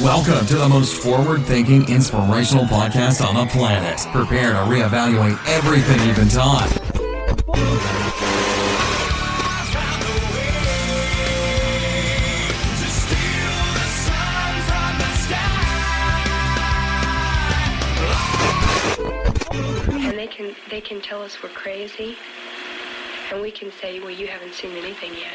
Welcome to the most forward-thinking, inspirational podcast on the planet. Prepare to reevaluate everything you've been taught. And they can tell us we're crazy, and we can say, well, you haven't seen anything yet.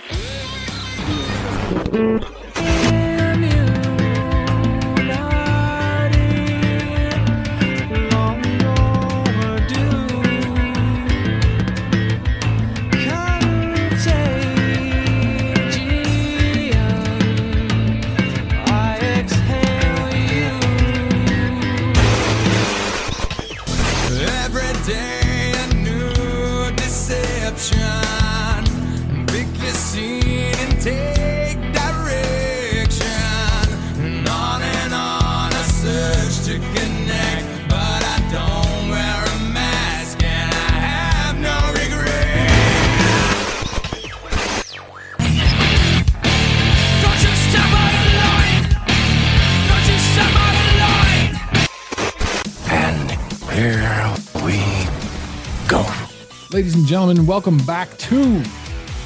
Ladies and gentlemen, welcome back to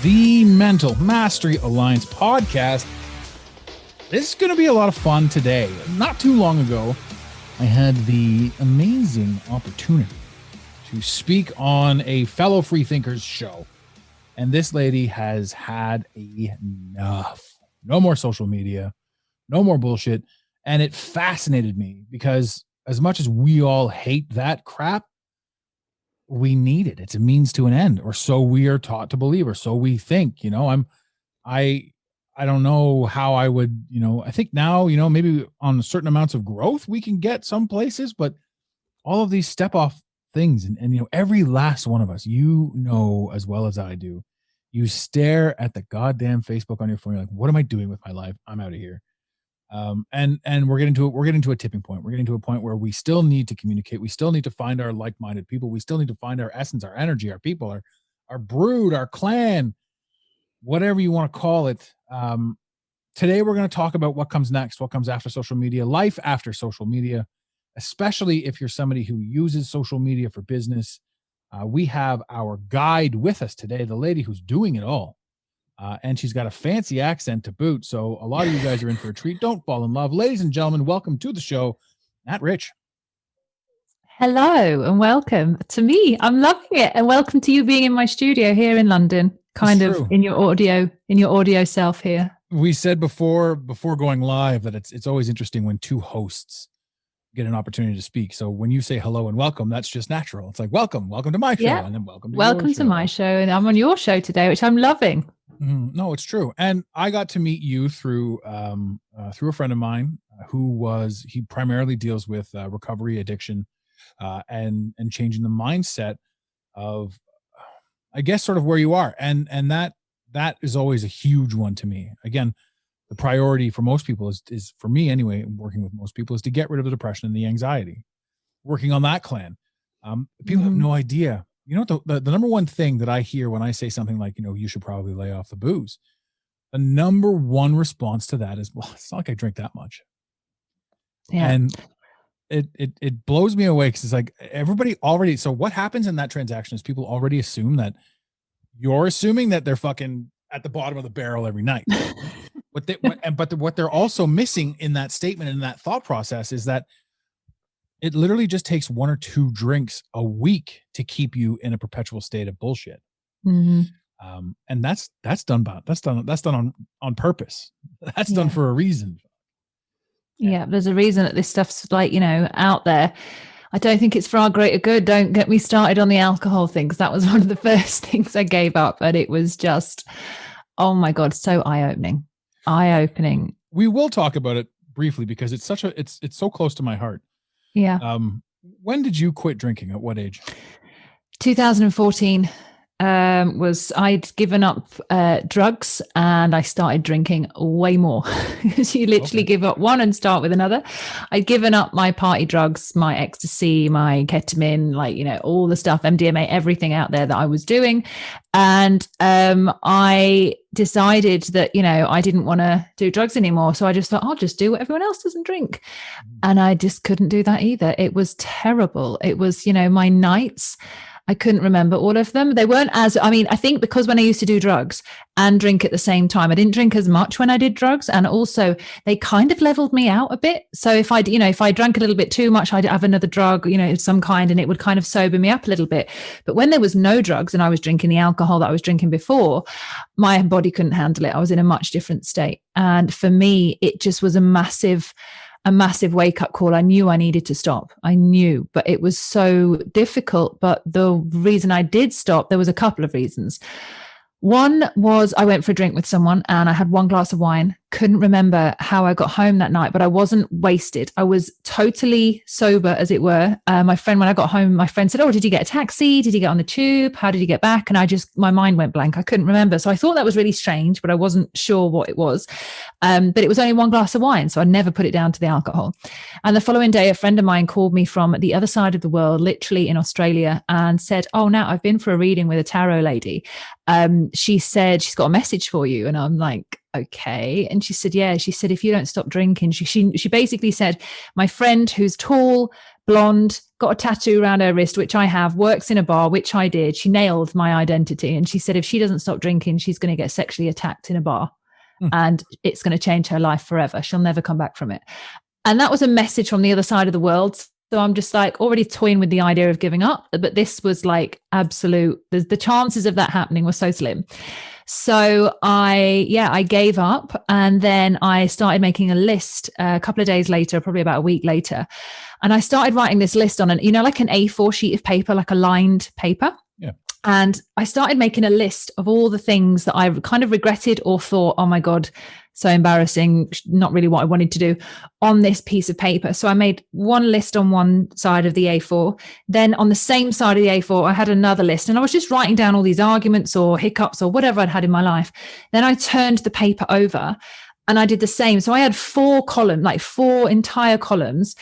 the Mental Mastery Alliance podcast. This is going to be a lot of fun today. Not too long ago, I had the amazing opportunity to speak on a fellow freethinkers show. And this lady has had enough. No more social media, no more bullshit. And it fascinated me because as much as we all hate that crap, we need it. It's a means to an end, or so we are taught to believe, or so we think. I don't know how I would, I think now, maybe on certain amounts of growth we can get some places, but all of these step off things and every last one of us, as well as I do, you stare at the goddamn Facebook on your phone. You're like, what am I doing with my life? I'm out of here. And we're getting to a tipping point. We're getting to a point where we still need to communicate. We still need to find our like-minded people. We still need to find our essence, our energy, our people, our brood, our clan, whatever you want to call it. Today, we're going to talk about what comes next, what comes after social media, life after social media, especially if you're somebody who uses social media for business. We have our guide with us today, the lady who's doing it all. And she's got a fancy accent to boot. So a lot of you guys are in for a treat. Don't fall in love. Ladies and gentlemen, welcome to the show, Nat Rich. Hello and welcome to me. I'm loving it. And welcome to you being in my studio here in London, kind of in your audio self here. We said before going live that it's always interesting when two hosts get an opportunity to speak. So when you say hello and welcome, that's just natural. It's like, welcome to my show. Yeah. And then welcome to my show. And I'm on your show today, which I'm loving. No, it's true. And I got to meet you through a friend of mine he primarily deals with recovery, addiction, and changing the mindset of, I guess, sort of where you are. And that is always a huge one to me. Again, the priority for most people is for me anyway, working with most people, is to get rid of the depression and the anxiety, working on that clan. People have no idea. The number one thing that I hear when I say something like, you should probably lay off the booze, the number one response to that is, well, it's not like I drink that much. Yeah. And it blows me away because it's like everybody already. So what happens in that transaction is people already assume that you're assuming that they're fucking at the bottom of the barrel every night. What they're also missing in that statement and that thought process is that it literally just takes one or two drinks a week to keep you in a perpetual state of bullshit. Mm-hmm. And that's done on purpose. That's done for a reason. Yeah. There's a reason that this stuff's out there. I don't think it's for our greater good. Don't get me started on the alcohol thing, because that was one of the first things I gave up. But it was just, oh my God, so eye-opening. We will talk about it briefly because it's so close to my heart. Yeah. When did you quit drinking? At what age? 2014. was I'd given up drugs and I started drinking way more. Because you literally give up one and start with another. I'd given up my party drugs, my ecstasy, my ketamine, like, you know, all the stuff, MDMA, everything out there that I was doing. And I decided that, you know, I didn't want to do drugs anymore. So I just thought, I'll just do what everyone else doesn't drink. And I just couldn't do that either. It was terrible. It was, you know, my nights, I couldn't remember all of them. They weren't as, I mean, I think because when I used to do drugs and drink at the same time, I didn't drink as much when I did drugs. And also they kind of leveled me out a bit. So if I, you know, if I drank a little bit too much, I'd have another drug, you know, of some kind, and it would kind of sober me up a little bit. But when there was no drugs and I was drinking the alcohol that I was drinking before, my body couldn't handle it. I was in a much different state. And for me, it just was a massive wake up call. I knew I needed to stop. I knew, but it was so difficult. But the reason I did stop, there was a couple of reasons. One was I went for a drink with someone and I had one glass of wine. Couldn't remember how I got home that night, but I wasn't wasted. I was totally sober, as it were. My friend, when I got home, my friend said, "Oh, did you get a taxi? Did you get on the tube? How did you get back?" And my mind went blank. I couldn't remember. So I thought that was really strange, but I wasn't sure what it was. But it was only one glass of wine, so I never put it down to the alcohol. And the following day, a friend of mine called me from the other side of the world, literally in Australia, and said, "Oh, Nat, I've been for a reading with a tarot lady. She said she's got a message for you." And I'm like, okay. And she said, yeah. She said, if you don't stop drinking, she basically said, my friend who's tall, blonde, got a tattoo around her wrist, which I have, works in a bar, which I did. She nailed my identity. And she said, if she doesn't stop drinking, she's going to get sexually attacked in a bar. And it's going to change her life forever. She'll never come back from it. And that was a message from the other side of the world. So I'm just like already toying with the idea of giving up. But this was like absolute, the chances of that happening were so slim. So I gave up, and then I started making a list a couple of days later, probably about a week later. And I started writing this list on like an A4 sheet of paper, like a lined paper. Yeah. And I started making a list of all the things that I kind of regretted or thought, oh my God, so embarrassing, not really what I wanted to do, on this piece of paper. So I made one list on one side of the A4. Then on the same side of the A4, I had another list, and I was just writing down all these arguments or hiccups or whatever I'd had in my life. Then I turned the paper over and I did the same. So I had four entire columns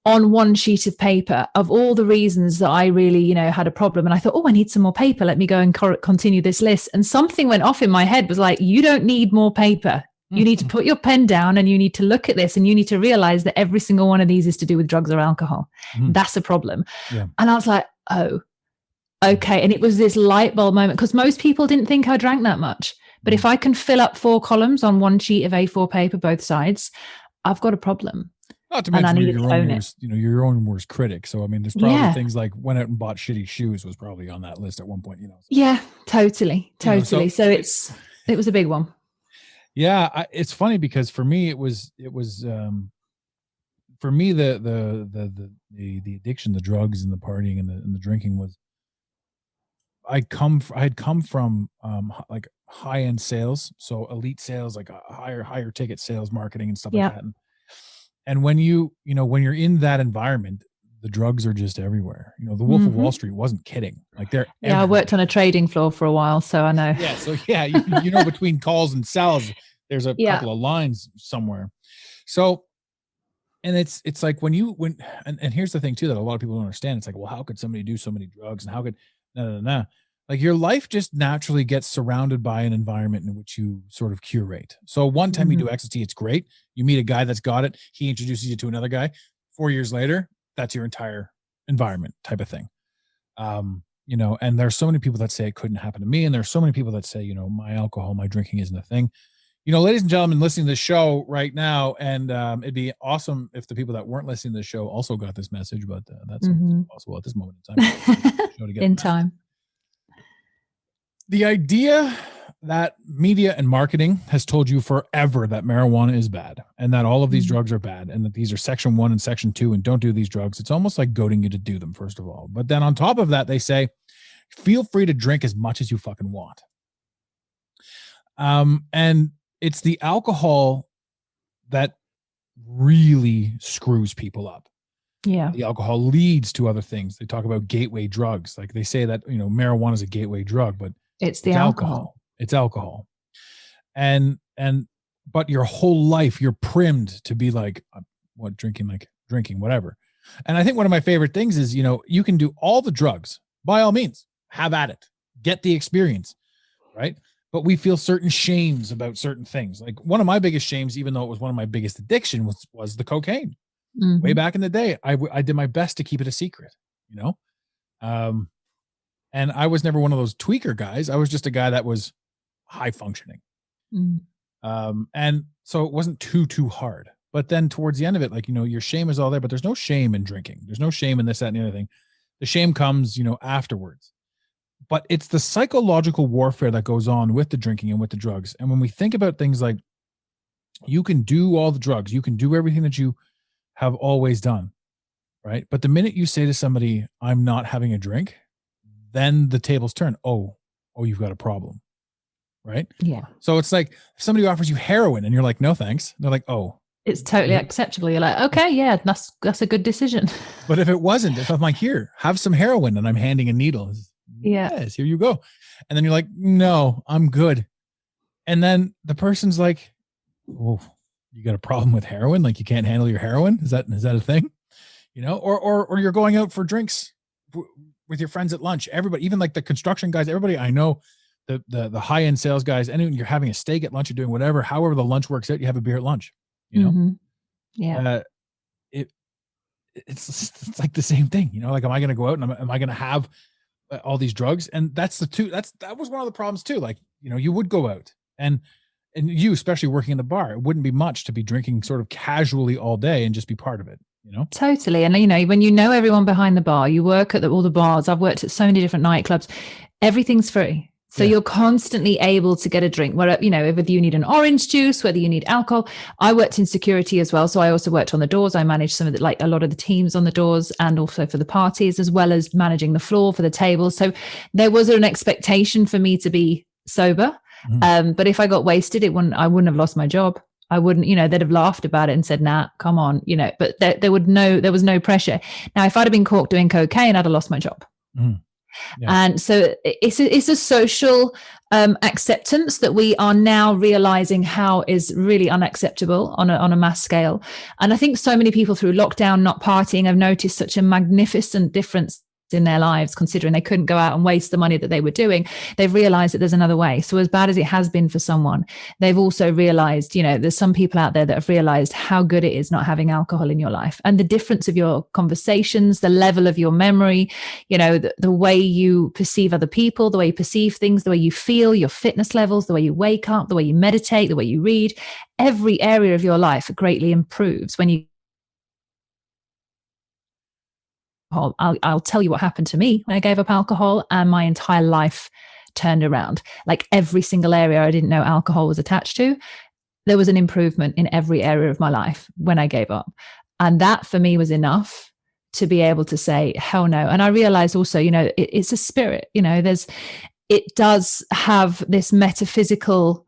on one sheet of paper of all the reasons that I really, had a problem. And I thought, oh, I need some more paper. Let me go and continue this list. And something went off in my head, was like, you don't need more paper. You need to put your pen down and you need to look at this, and you need to realize that every single one of these is to do with drugs or alcohol. That's a problem. Yeah. And I was like, oh, okay. And it was this light bulb moment, because most people didn't think I drank that much. But if I can fill up 4 columns on one sheet of A4 paper, both sides, I've got a problem. Not to mention you're your own worst critic. So, I mean, there's probably things like went out and bought shitty shoes was probably on that list at one point, So. Yeah, totally. So it was a big one. Yeah, it's funny because for me it was for me the addiction, the drugs and the partying and the drinking was, I had come from like high end sales, so elite sales, like a higher ticket sales, marketing and stuff like that. And when when you're in that environment, the drugs are just everywhere. The Wolf of Wall Street wasn't kidding. Like they're everywhere. I worked on a trading floor for a while, so I know. Yeah, so between calls and sells, there's a couple of lines somewhere. So, and it's like when here's the thing too that a lot of people don't understand. It's like, well, how could somebody do so many drugs, and how could like your life just naturally gets surrounded by an environment in which you sort of curate. So one time you do ecstasy, it's great. You meet a guy that's got it. He introduces you to another guy. 4 years later, that's your entire environment type of thing. And there's so many people that say it couldn't happen to me. And there's so many people that say, my alcohol, my drinking isn't a thing. Ladies and gentlemen listening to the show right now, and it'd be awesome if the people that weren't listening to the show also got this message, but that's impossible at this moment in time. In time. The idea that media and marketing has told you forever that marijuana is bad and that all of these drugs are bad and that these are section 1 and section 2 and don't do these drugs. It's almost like goading you to do them, first of all. But then on top of that, they say, feel free to drink as much as you fucking want. And it's the alcohol that really screws people up. Yeah. The alcohol leads to other things. They talk about gateway drugs. Like they say that, marijuana is a gateway drug, but It's the alcohol. It's alcohol. But your whole life you're primed to be like, drinking, whatever. And I think one of my favorite things is, you can do all the drugs, by all means, have at it, get the experience, right? But we feel certain shames about certain things. Like one of my biggest shames, even though it was one of my biggest addiction, was the cocaine. Mm-hmm. Way back in the day, I did my best to keep it a secret, and I was never one of those tweaker guys. I was just a guy that was high functioning. And so it wasn't too hard. But then towards the end of it, like, your shame is all there, but there's no shame in drinking. There's no shame in this, that, and the other thing. The shame comes, afterwards. But it's the psychological warfare that goes on with the drinking and with the drugs. And when we think about things like, you can do all the drugs, you can do everything that you have always done, right? But the minute you say to somebody, I'm not having a drink, then the tables turn. Oh, you've got a problem, right? Yeah. So it's like if somebody offers you heroin and you're like, no, thanks. They're like, oh. It's totally acceptable. You're like, okay, yeah, that's a good decision. But if it wasn't, if I'm like, here, have some heroin, and I'm handing a needle. Yes, here you go. And then you're like, no, I'm good. And then the person's like, oh, you got a problem with heroin? Like you can't handle your heroin? Is that a thing? Or you're going out for drinks with your friends at lunch. Everybody, even like the construction guys, everybody I know, the high end sales guys, and you're having a steak at lunch, you're doing whatever, however the lunch works out, you have a beer at lunch. Yeah. It's like the same thing. Like, am I going to go out and am I going to have all these drugs? And that was one of the problems too. Like, you would go out and you, especially working in the bar, it wouldn't be much to be drinking sort of casually all day and just be part of it. Totally. And when everyone behind the bar, you work at all the bars. I've worked at so many different nightclubs. Everything's free. So you're constantly able to get a drink, whether you need an orange juice, whether you need alcohol. I worked in security as well. So I also worked on the doors. I managed some of a lot of the teams on the doors and also for the parties, as well as managing the floor for the tables. So there was an expectation for me to be sober. But if I got wasted, I wouldn't have lost my job. I wouldn't, they'd have laughed about it and said, nah, come on, but there was no pressure. Now, if I'd have been caught doing cocaine, I'd have lost my job. Yeah. And so it's a social acceptance that we are now realizing how is really unacceptable on a mass scale. And I think so many people through lockdown not partying have noticed such a magnificent difference in their lives, considering they couldn't go out and waste the money that they were doing. They've realized that there's another way. So as bad as it has been for someone, they've also realized, there's some people out there that have realized how good it is not having alcohol in your life, and the difference of your conversations, the level of your memory, the way you perceive other people, the way you perceive things, the way you feel, your fitness levels, the way you wake up, the way you meditate, the way you read. Every area of your life greatly improves when you I'll tell you what happened to me when I gave up alcohol, and my entire life turned around. Like every single area I didn't know alcohol was attached to, there was an improvement in every area of my life when I gave up. And that for me was enough to be able to say, hell no. And I realized also, it's a spirit, it does have this metaphysical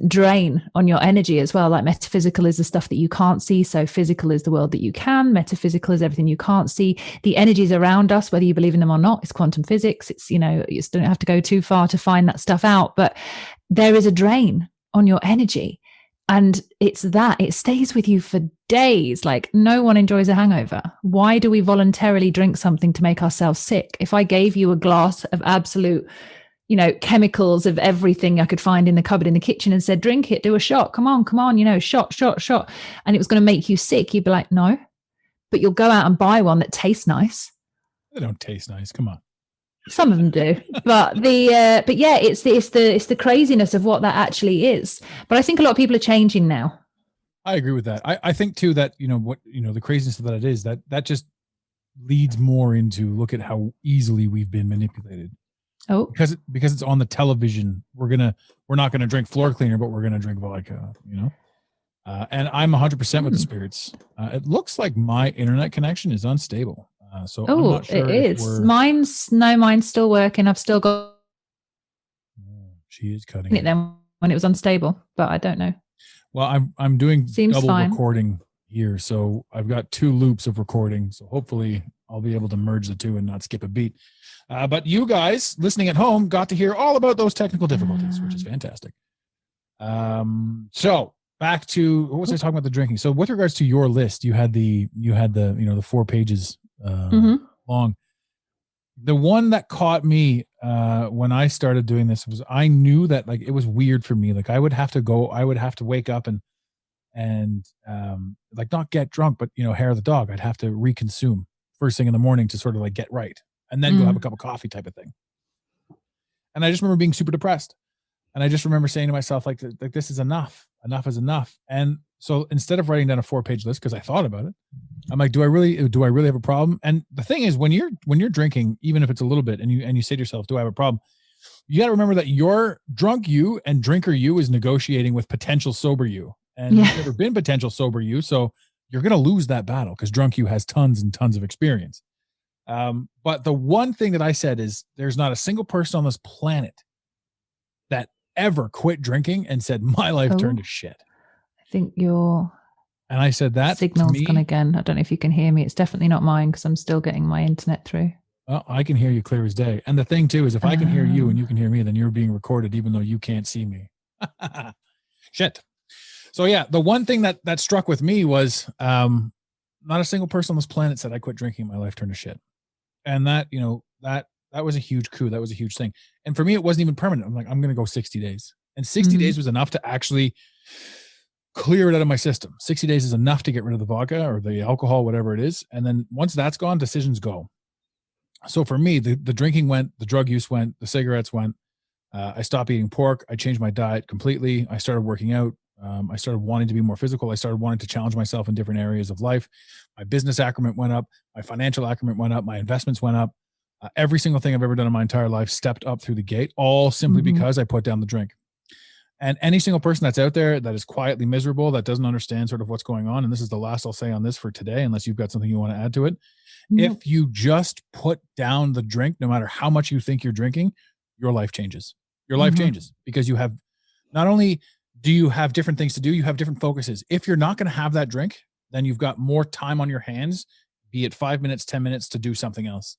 drain on your energy as well. Like metaphysical is the stuff that you can't see. So physical is the world that you can. Metaphysical is everything you can't see. The energies around us, whether you believe in them or not, it's quantum physics. It's, you just don't have to go too far to find that stuff out. But there is a drain on your energy. And it stays with you for days. Like no one enjoys a hangover. Why do we voluntarily drink something to make ourselves sick? If I gave you a glass of absolute chemicals of everything I could find in the cupboard in the kitchen and said, drink it, do a shot, come on, shot. And it was going to make you sick. You'd be like, no, but you'll go out and buy one that tastes nice. They don't taste nice. Come on. Some of them do, but it's the craziness of what that actually is. But I think a lot of people are changing now. I agree with that. I think too that, the craziness of that it is that just leads more into look at how easily we've been manipulated. Oh, because it's on the television. We're not gonna drink floor cleaner, but we're gonna drink vodka. And I'm 100% with the spirits. It looks like my internet connection is unstable. So I'm not sure it is. Mine's still working. I've still got. She is cutting it then when it was unstable, but I don't know. Well, I'm doing double recording here. So I've got 2 loops of recording. So hopefully I'll be able to merge the 2 and not skip a beat. But you guys listening at home got to hear all about those technical difficulties, which is fantastic. So back to what was I talking about the drinking? So with regards to your list, you had the the 4 pages long. The one that caught me when I started doing this was I knew that like it was weird for me. Like I would have to wake up and like not get drunk, but hair of the dog. I'd have to reconsume first thing in the morning to sort of like get right, and then go have a cup of coffee type of thing. And I just remember being super depressed. And I just remember saying to myself, like this is enough. Enough is enough. And so instead of writing down a 4-page list, because I thought about it, I'm like, do I really have a problem? And the thing is, when you're drinking, even if it's a little bit, and you say to yourself, do I have a problem? You got to remember that your drunk you and drinker you is negotiating with potential sober you. And you've never been potential sober you, so you're going to lose that battle because drunk you has tons and tons of experience. But the one thing that I said is there's not a single person on this planet that ever quit drinking and said, my life turned to shit. I think your and I said that signal's gone again. I don't know if you can hear me. It's definitely not mine because I'm still getting my internet through. Well, I can hear you clear as day. And the thing too is if I can hear you and you can hear me, then you're being recorded even though you can't see me. Shit. So yeah, the one thing that struck with me was not a single person on this planet said I quit drinking, my life turned to shit. And that, that was a huge coup. That was a huge thing. And for me, it wasn't even permanent. I'm like, I'm going to go 60 days. And 60 days was enough to actually clear it out of my system. 60 days is enough to get rid of the vodka or the alcohol, whatever it is. And then once that's gone, decisions go. So for me, the drinking went, the drug use went, the cigarettes went. I stopped eating pork. I changed my diet completely. I started working out. I started wanting to be more physical. I started wanting to challenge myself in different areas of life. My business acumen went up. My financial acumen went up. My investments went up. Every single thing I've ever done in my entire life stepped up through the gate, all simply because I put down the drink. And any single person that's out there that is quietly miserable, that doesn't understand sort of what's going on, and this is the last I'll say on this for today, unless you've got something you want to add to it. If you just put down the drink, no matter how much you think you're drinking, your life changes. Your life changes because you have, not only do you have different things to do, you have different focuses. If you're not going to have that drink, then you've got more time on your hands, be it 5 minutes, 10 minutes to do something else.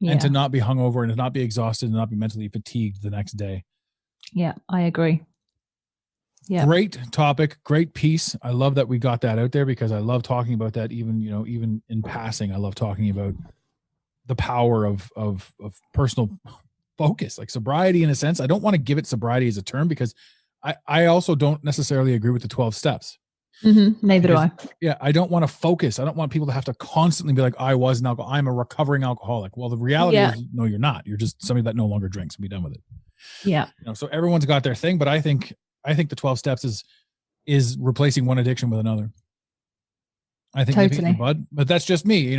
And to not be hungover and to not be exhausted and not be mentally fatigued the next day. Yeah, I agree. Yeah. Great topic, great piece. I love that we got that out there because I love talking about that even in passing. I love talking about the power of personal focus, like sobriety in a sense. I don't want to give it sobriety as a term because I also don't necessarily agree with the 12 steps. Neither do I. Yeah, I don't want to focus. I don't want people to have to constantly be like, I'm a recovering alcoholic. Well, the reality is, no, you're not. You're just somebody that no longer drinks and be done with it. Yeah. So everyone's got their thing, but I think the 12 steps is replacing one addiction with another. I think totally. Bud, but that's just me.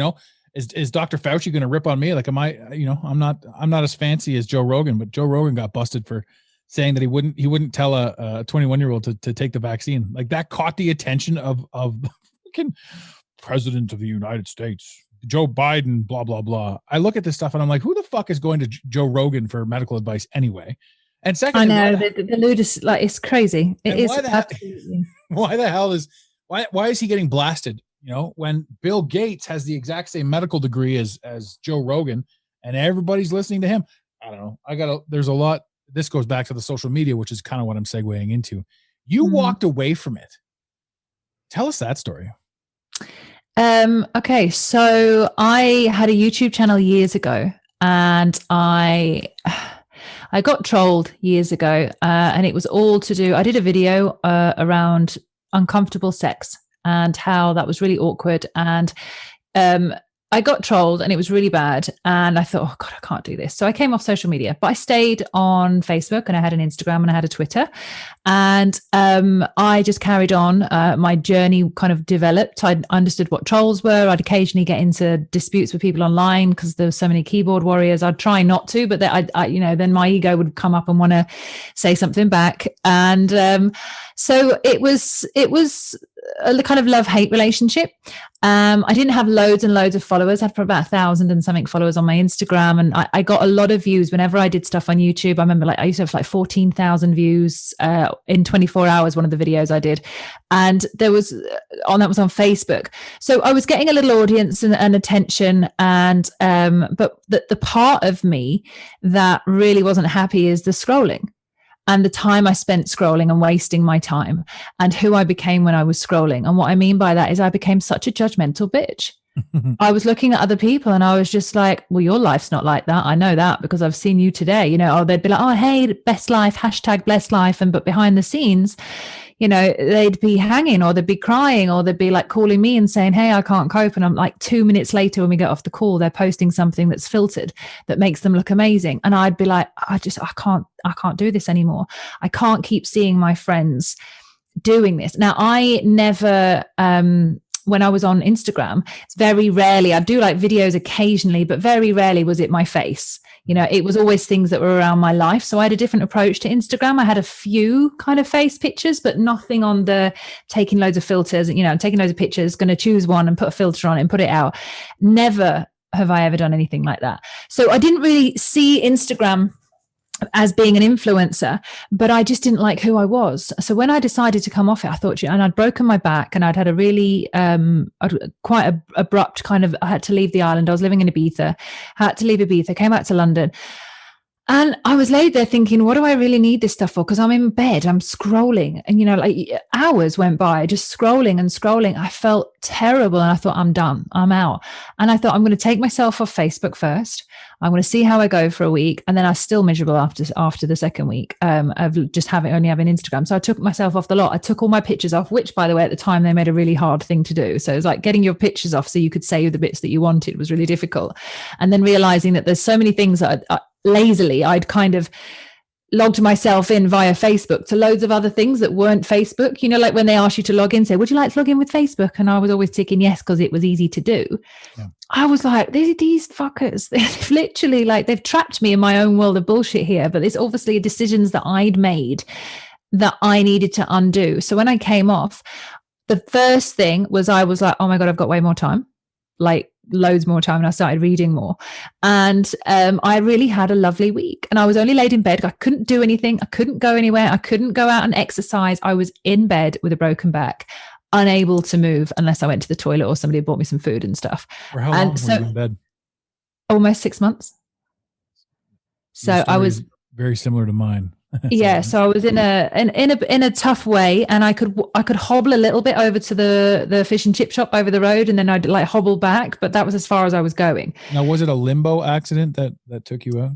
Is Dr. Fauci going to rip on me? Like, am I? I'm not as fancy as Joe Rogan, but Joe Rogan got busted for saying that he wouldn't tell a 21-year-old to take the vaccine. Like that caught the attention of the freaking president of the United States, Joe Biden, blah, blah, blah. I look at this stuff and I'm like, who the fuck is going to Joe Rogan for medical advice anyway? And second, I know the ludus, like it's crazy. It is absolutely. Why is he getting blasted? When Bill Gates has the exact same medical degree as Joe Rogan and everybody's listening to him. I don't know. There's a lot. This goes back to the social media, which is kind of what I'm segueing into. You walked away from it. Tell us that story. Okay. So I had a YouTube channel years ago and I got trolled years ago and it was all to do. I did a video around uncomfortable sex and how that was really awkward. And I got trolled and it was really bad. And I thought, oh God, I can't do this. So I came off social media, but I stayed on Facebook and I had an Instagram and I had a Twitter. And I just carried on. My journey kind of developed. I understood what trolls were. I'd occasionally get into disputes with people online because there were so many keyboard warriors. I'd try not to, but then my ego would come up and want to say something back. And so it was a kind of love-hate relationship. I didn't have loads and loads of followers. I had about 1,000 and something followers on my Instagram. And I got a lot of views whenever I did stuff on YouTube. I remember I used to have 14,000 views in 24 hours, one of the videos I did. And that was on Facebook. So I was getting a little audience and attention. And but the part of me that really wasn't happy is the scrolling. And the time I spent scrolling and wasting my time, and who I became when I was scrolling. And what I mean by that is I became such a judgmental bitch. I was looking at other people and I was just like, well, your life's not like that. I know that because I've seen you today. They'd be like, oh, hey, best life, hashtag blessed life. But behind the scenes, they'd be hanging, or they'd be crying, or they'd be like calling me and saying, hey, I can't cope. And I'm like, 2 minutes later, when we get off the call, they're posting something that's filtered that makes them look amazing. And I'd be like, I can't do this anymore. I can't keep seeing my friends doing this. Now, I never, when I was on Instagram, it's very rarely, I do like videos occasionally, but very rarely was it my face. It was always things that were around my life. So I had a different approach to Instagram. I had a few kind of face pictures, but nothing on the taking loads of filters, taking loads of pictures, going to choose one and put a filter on it and put it out. Never have I ever done anything like that. So I didn't really see Instagram as being an influencer, but I just didn't like who I was. So when I decided to come off it, I thought, and I'd broken my back and I'd had a really quite abrupt kind of, I had to leave the island. I was living in Ibiza, had to leave Ibiza, came back to London. And I was laid there thinking, what do I really need this stuff for? Because I'm in bed, I'm scrolling, and hours went by just scrolling and scrolling. I felt terrible, and I thought, I'm done, I'm out. And I thought, I'm going to take myself off Facebook first. I'm going to see how I go for a week, and then I was still miserable after the second week of just only having Instagram. So I took myself off the lot. I took all my pictures off, which, by the way, at the time they made a really hard thing to do. So it was like getting your pictures off so you could save the bits that you wanted was really difficult. And then realizing that there's so many things that lazily I'd kind of logged myself in via Facebook to loads of other things that weren't Facebook. Like when they ask you to log in, say, would you like to log in with Facebook? And I was always ticking yes because it was easy to do. Yeah. I was like, these fuckers, they've literally they've trapped me in my own world of bullshit here. But it's obviously decisions that I'd made that I needed to undo. So when I came off, the first thing was I was like, oh my God, I've got way more time. Loads more time, and I started reading more, and I really had a lovely week. And I was only laid in bed. I couldn't do anything. I couldn't go anywhere. I couldn't go out and exercise. I was in bed with a broken back, unable to move unless I went to the toilet or somebody bought me some food and stuff. For how long were you in bed? Almost 6 months. So I was very similar to mine. Yeah, so I was in a tough way, and I could hobble a little bit over to the fish and chip shop over the road, and then I'd hobble back, but that was as far as I was going. Now, was it a limbo accident that took you out?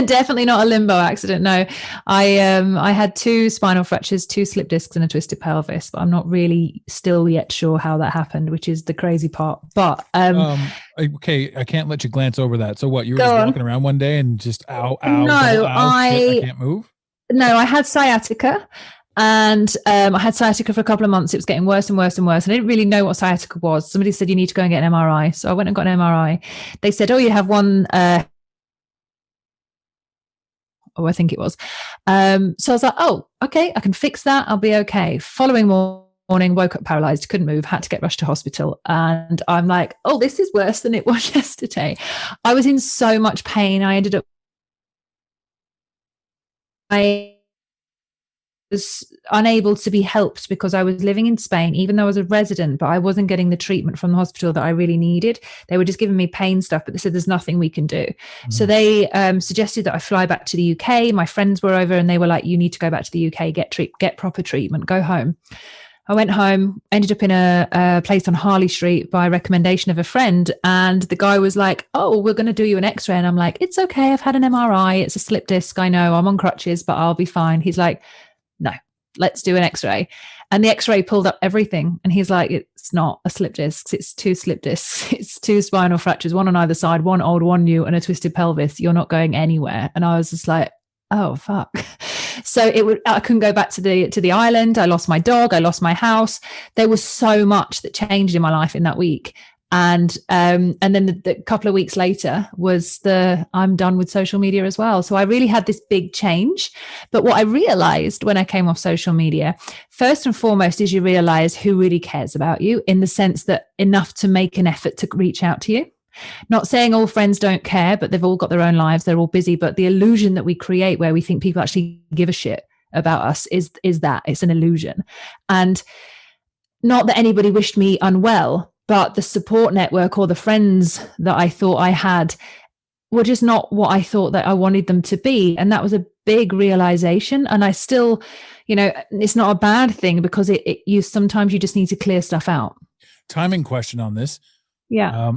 Definitely not a limbo accident. No, I had 2 spinal fractures, 2 slip discs, and a twisted pelvis. But I'm not really still yet sure how that happened, which is the crazy part. But okay, I can't let you glance over that. So what? You were just walking around one day and just ow, no, shit, I can't move. No, I had sciatica. And I had sciatica for a couple of months. It was getting worse and worse and worse. And I didn't really know what sciatica was. Somebody said, you need to go and get an MRI. So I went and got an MRI. They said, oh, you have one. I think it was. So I was like, oh, okay, I can fix that. I'll be okay. Following morning, woke up paralyzed, couldn't move, had to get rushed to hospital. And I'm like, oh, this is worse than it was yesterday. I was in so much pain. I was unable to be helped because I was living in Spain, even though I was a resident, but I wasn't getting the treatment from the hospital that I really needed. They were just giving me pain stuff, but they said there's nothing we can do. Mm-hmm. So they suggested that I fly back to the UK. My friends were over and they were like, you need to go back to the UK, get proper treatment, go home. I went home, ended up in a place on Harley Street by recommendation of a friend. And the guy was like, oh, we're going to do you an x-ray. And I'm like, it's okay. I've had an MRI. It's a slip disc. I know I'm on crutches, but I'll be fine. He's like, no, let's do an x-ray. And the x-ray pulled up everything. And he's like, it's not a slip disc. It's 2 slip discs. It's 2 spinal fractures, one on either side, one old, one new, and a twisted pelvis. You're not going anywhere. And I was just like, oh, fuck. So I couldn't go back to the island. I lost my dog. I lost my house. There was so much that changed in my life in that week. And then the couple of weeks later was I'm done with social media as well. So I really had this big change. But what I realized when I came off social media, first and foremost, is you realize who really cares about you, in the sense that enough to make an effort to reach out to you. Not saying all friends don't care, but they've all got their own lives. They're all busy. But the illusion that we create where we think people actually give a shit about us is that it's an illusion. And not that anybody wished me unwell, but the support network or the friends that I thought I had were just not what I thought that I wanted them to be. And that was a big realization. And I still, it's not a bad thing, because sometimes you just need to clear stuff out. Timing question on this. Yeah.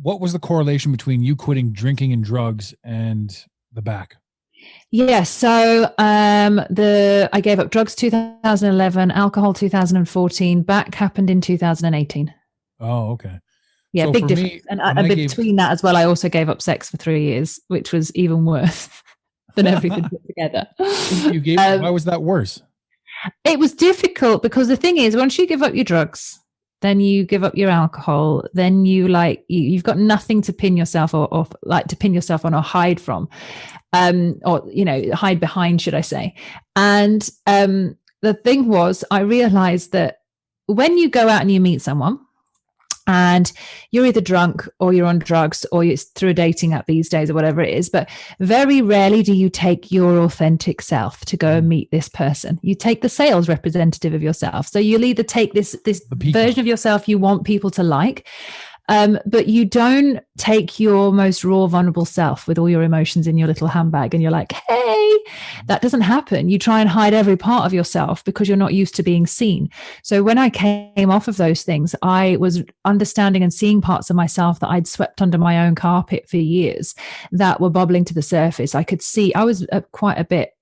What was the correlation between you quitting drinking and drugs and the back? Yeah, so I gave up drugs 2011, alcohol 2014, back happened in 2018. Oh, okay. Yeah, so big difference. And between that as well, I also gave up sex for 3 years, which was even worse than everything put together. Why was that worse? It was difficult because the thing is, once you give up your drugs, then you give up your alcohol, then you've got nothing to pin yourself or to pin yourself on or hide from, or hide behind, should I say. And the thing was, I realized that when you go out and you meet someone and you're either drunk or you're on drugs or it's through a dating app these days or whatever it is, but very rarely do you take your authentic self to go and meet this person. You take the sales representative of yourself. So you'll either take this version of yourself you want people to like, but you don't take your most raw, vulnerable self with all your emotions in your little handbag and you're like, hey, that doesn't happen. You try and hide every part of yourself because you're not used to being seen. So when I came off of those things, I was understanding and seeing parts of myself that I'd swept under my own carpet for years that were bubbling to the surface. I could see I was quite a bit,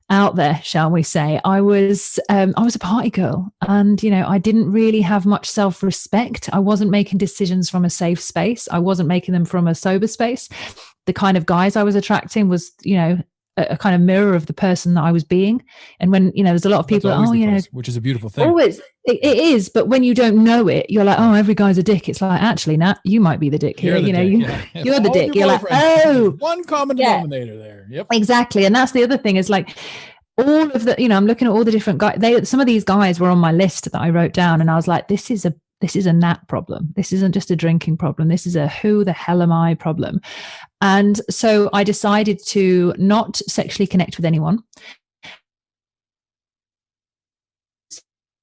out there, shall we say. I was a party girl, and I didn't really have much self-respect. I wasn't making decisions from a safe space. I wasn't making them from a sober space. The kind of guys I was attracting was a kind of mirror of the person that I was being. And when there's a lot of people, which is a beautiful thing. Always it is, but when you don't know it, you're like, oh, every guy's a dick. It's like, actually, Nat, you might be the dick here. You're the dick. You're like, oh, one common denominator there. Yep, exactly. And that's the other thing is like all of the, I'm looking at all the different guys. Some of these guys were on my list that I wrote down, and I was like, this is a Nat problem. This isn't just a drinking problem. This is a who the hell am I problem. And so I decided to not sexually connect with anyone.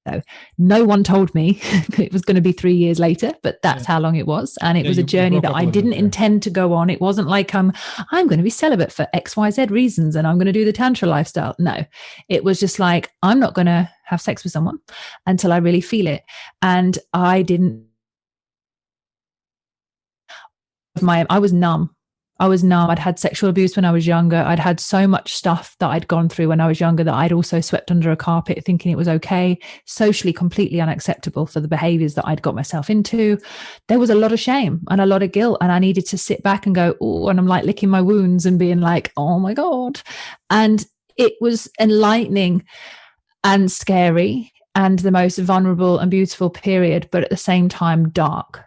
So no one told me it was going to be 3 years later, but that's how long it was. And it was a journey that I didn't intend to go on. It wasn't like I'm going to be celibate for XYZ reasons and I'm going to do the tantra lifestyle. No, it was just like, I'm not going to have sex with someone until I really feel it. And I was numb. I'd had sexual abuse when I was younger. I'd had so much stuff that I'd gone through when I was younger that I'd also swept under a carpet thinking it was okay, socially completely unacceptable for the behaviors that I'd got myself into. There was a lot of shame and a lot of guilt, and I needed to sit back and go, oh, and I'm like licking my wounds and being like, oh my God. And it was enlightening and scary and the most vulnerable and beautiful period, but at the same time, dark.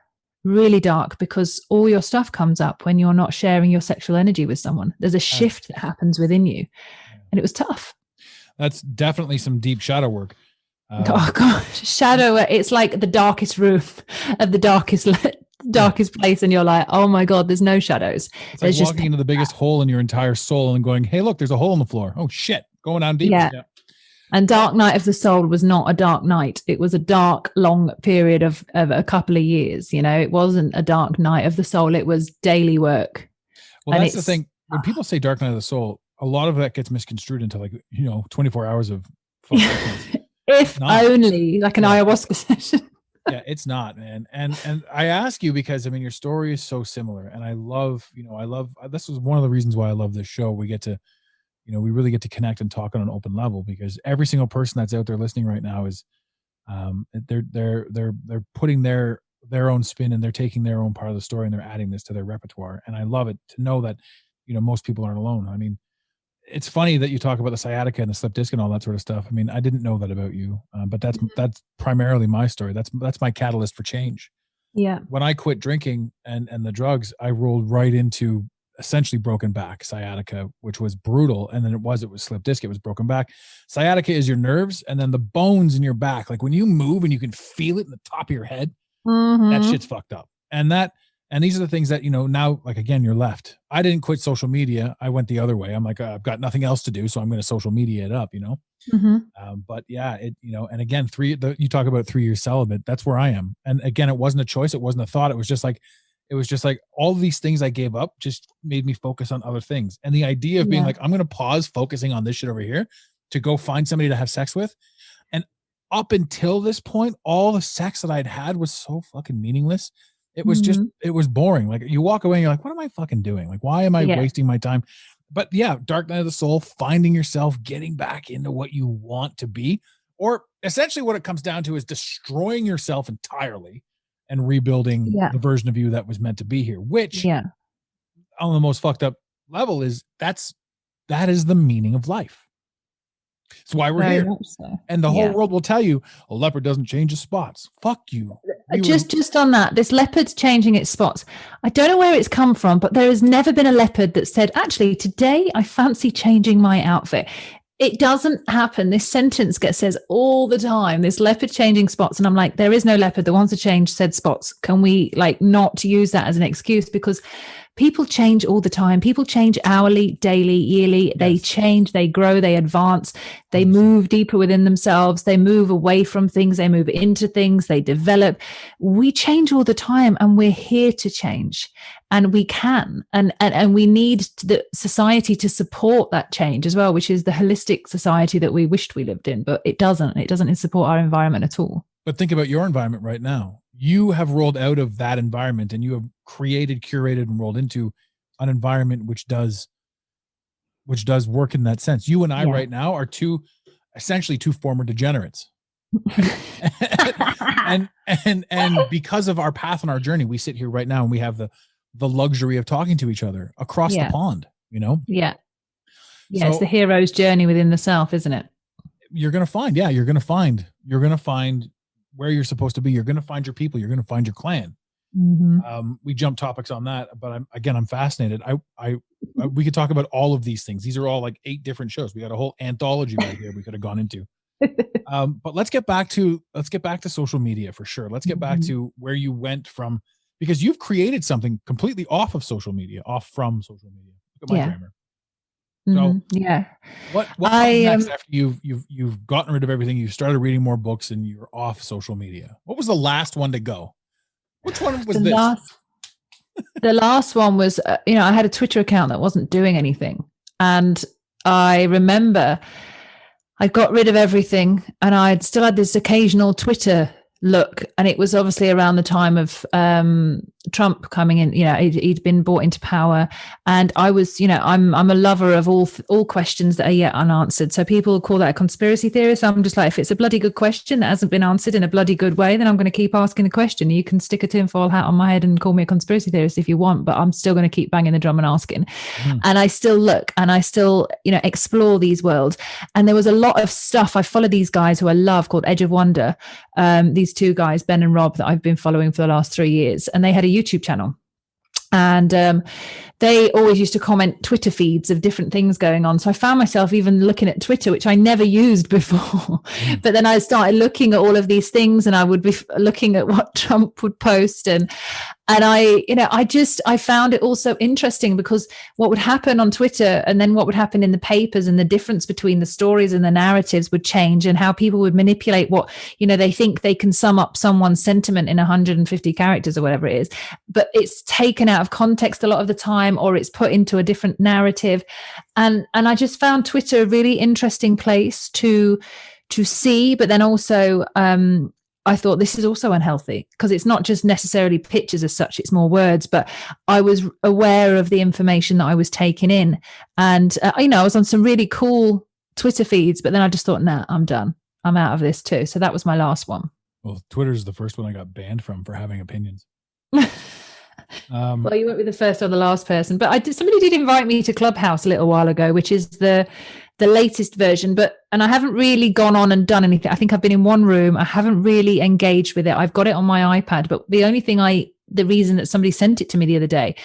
Really dark, because all your stuff comes up when you're not sharing your sexual energy with someone. There's a shift that happens within you, and it was tough. That's definitely some deep shadow work. Oh gosh, shadow. It's like the darkest room of the darkest place, and you're like, oh my God, there's no shadows. It's like walking into the biggest hole in your entire soul and going, hey, look, there's a hole in the floor. Oh shit, going down deep. Yeah. And Dark Night of the Soul was not a dark night. It was a dark, long period of a couple of years. It wasn't a dark night of the soul. It was daily work. Well, that's the thing. When people say Dark Night of the Soul, a lot of that gets misconstrued into 24 hours of fun. If only like an ayahuasca session. Yeah, it's not, man. And I ask you because your story is so similar, and I love this was one of the reasons why I love this show. We get to we really get to connect and talk on an open level, because every single person that's out there listening right now is they're putting their own spin, and they're taking their own part of the story and they're adding this to their repertoire. And I love it to know that most people aren't alone. It's funny that you talk about the sciatica and the slip disc and all that sort of stuff. I didn't know that about you, but that's primarily my story. That's my catalyst for change. Yeah. When I quit drinking and the drugs, I rolled right into essentially broken back, sciatica, which was brutal. And then it was slip disc. It was broken back. Sciatica is your nerves, and then the bones in your back. Like when you move and you can feel it in the top of your head, that shit's fucked up. And these are the things that, now, like, again, you're left. I didn't quit social media. I went the other way. I'm like, I've got nothing else to do, so I'm going to social media it up, but yeah, and again, you talk about 3 years celibate. That's where I am. And again, it wasn't a choice. It wasn't a thought. It was just like all these things I gave up just made me focus on other things. And the idea of being like, I'm going to pause focusing on this shit over here to go find somebody to have sex with. And up until this point, all the sex that I'd had was so fucking meaningless. It was just, it was boring. Like you walk away and you're like, what am I fucking doing? Like, why am I wasting my time? But yeah, dark night of the soul, finding yourself, getting back into what you want to be, or essentially what it comes down to is destroying yourself entirely and rebuilding the version of you that was meant to be here, which on the most fucked up level is that is the meaning of life. It's why we're here. So. And the whole world will tell you a leopard doesn't change his spots. Fuck you. Just on that, this leopard's changing its spots. I don't know where it's come from, but there has never been a leopard that said, actually, today I fancy changing my outfit. It doesn't happen. This sentence says all the time, this leopard changing spots. And I'm like, there is no leopard that wants to change said spots. Can we not use that as an excuse? Because people change all the time. People change hourly, daily, yearly. They change, they grow, they advance, they move deeper within themselves. They move away from things. They move into things. They develop. We change all the time, and we're here to change, and we can. And we need the society to support that change as well, which is the holistic society that we wished we lived in, but it doesn't. It doesn't support our environment at all. But think about your environment right now. You have rolled out of that environment and you have created, curated, and rolled into an environment which does work in that sense. You and I right now are essentially two former degenerates. and because of our path on our journey, we sit here right now and we have the luxury of talking to each other across the pond, Yeah. So, it's the hero's journey within the self, isn't it? You're going to find where you're supposed to be. You're going to find your people. You're going to find your clan. We jump topics on that, but I'm fascinated. We could talk about all of these things. These are all like 8 different shows. We got a whole anthology right here we could have gone into. But let's get back to social media for sure. Let's get back to where you went from, because you've created something completely off from social media. Look at my grammar. So what comes next after you've gotten rid of everything, you've started reading more books, and you're off social media? What was the last one to go? Which one was this? The last one was, I had a Twitter account that wasn't doing anything. And I remember I got rid of everything, and I'd still had this occasional Twitter look, and it was obviously around the time of Trump coming in. He'd been brought into power, and I was, I'm a lover of all questions that are yet unanswered. So people call that a conspiracy theory. So I'm just like, if it's a bloody good question that hasn't been answered in a bloody good way, then I'm going to keep asking the question. You can stick a tinfoil hat on my head and call me a conspiracy theorist if you want, but I'm still going to keep banging the drum and asking. And I still look, and I still, explore these worlds. And there was a lot of stuff. I follow these guys who I love called Edge of Wonder. These 2 guys, Ben and Rob, that I've been following for the last 3 years, and they had a YouTube channel, and they always used to comment Twitter feeds of different things going on. So I found myself even looking at Twitter, which I never used before. But then I started looking at all of these things, and I would be looking at what Trump would post, and I found it also interesting, because what would happen on Twitter and then what would happen in the papers, and the difference between the stories and the narratives would change, and how people would manipulate what, they think they can sum up someone's sentiment in 150 characters or whatever it is, but it's taken out of context a lot of the time, or it's put into a different narrative. And I just found Twitter a really interesting place to see, but then also, I thought this is also unhealthy, because it's not just necessarily pictures as such, it's more words. But I was aware of the information that I was taking in. And, I was on some really cool Twitter feeds, but then I just thought, nah, I'm done. I'm out of this too. So that was my last one. Well, Twitter's the first one I got banned from for having opinions. Well, you won't be the first or the last person, but somebody did invite me to Clubhouse a little while ago, which is the latest version. But And I haven't really gone on and done anything. I think I've been in one room. I haven't really engaged with it. I've got it on my iPad, but the reason that somebody sent it to me the other day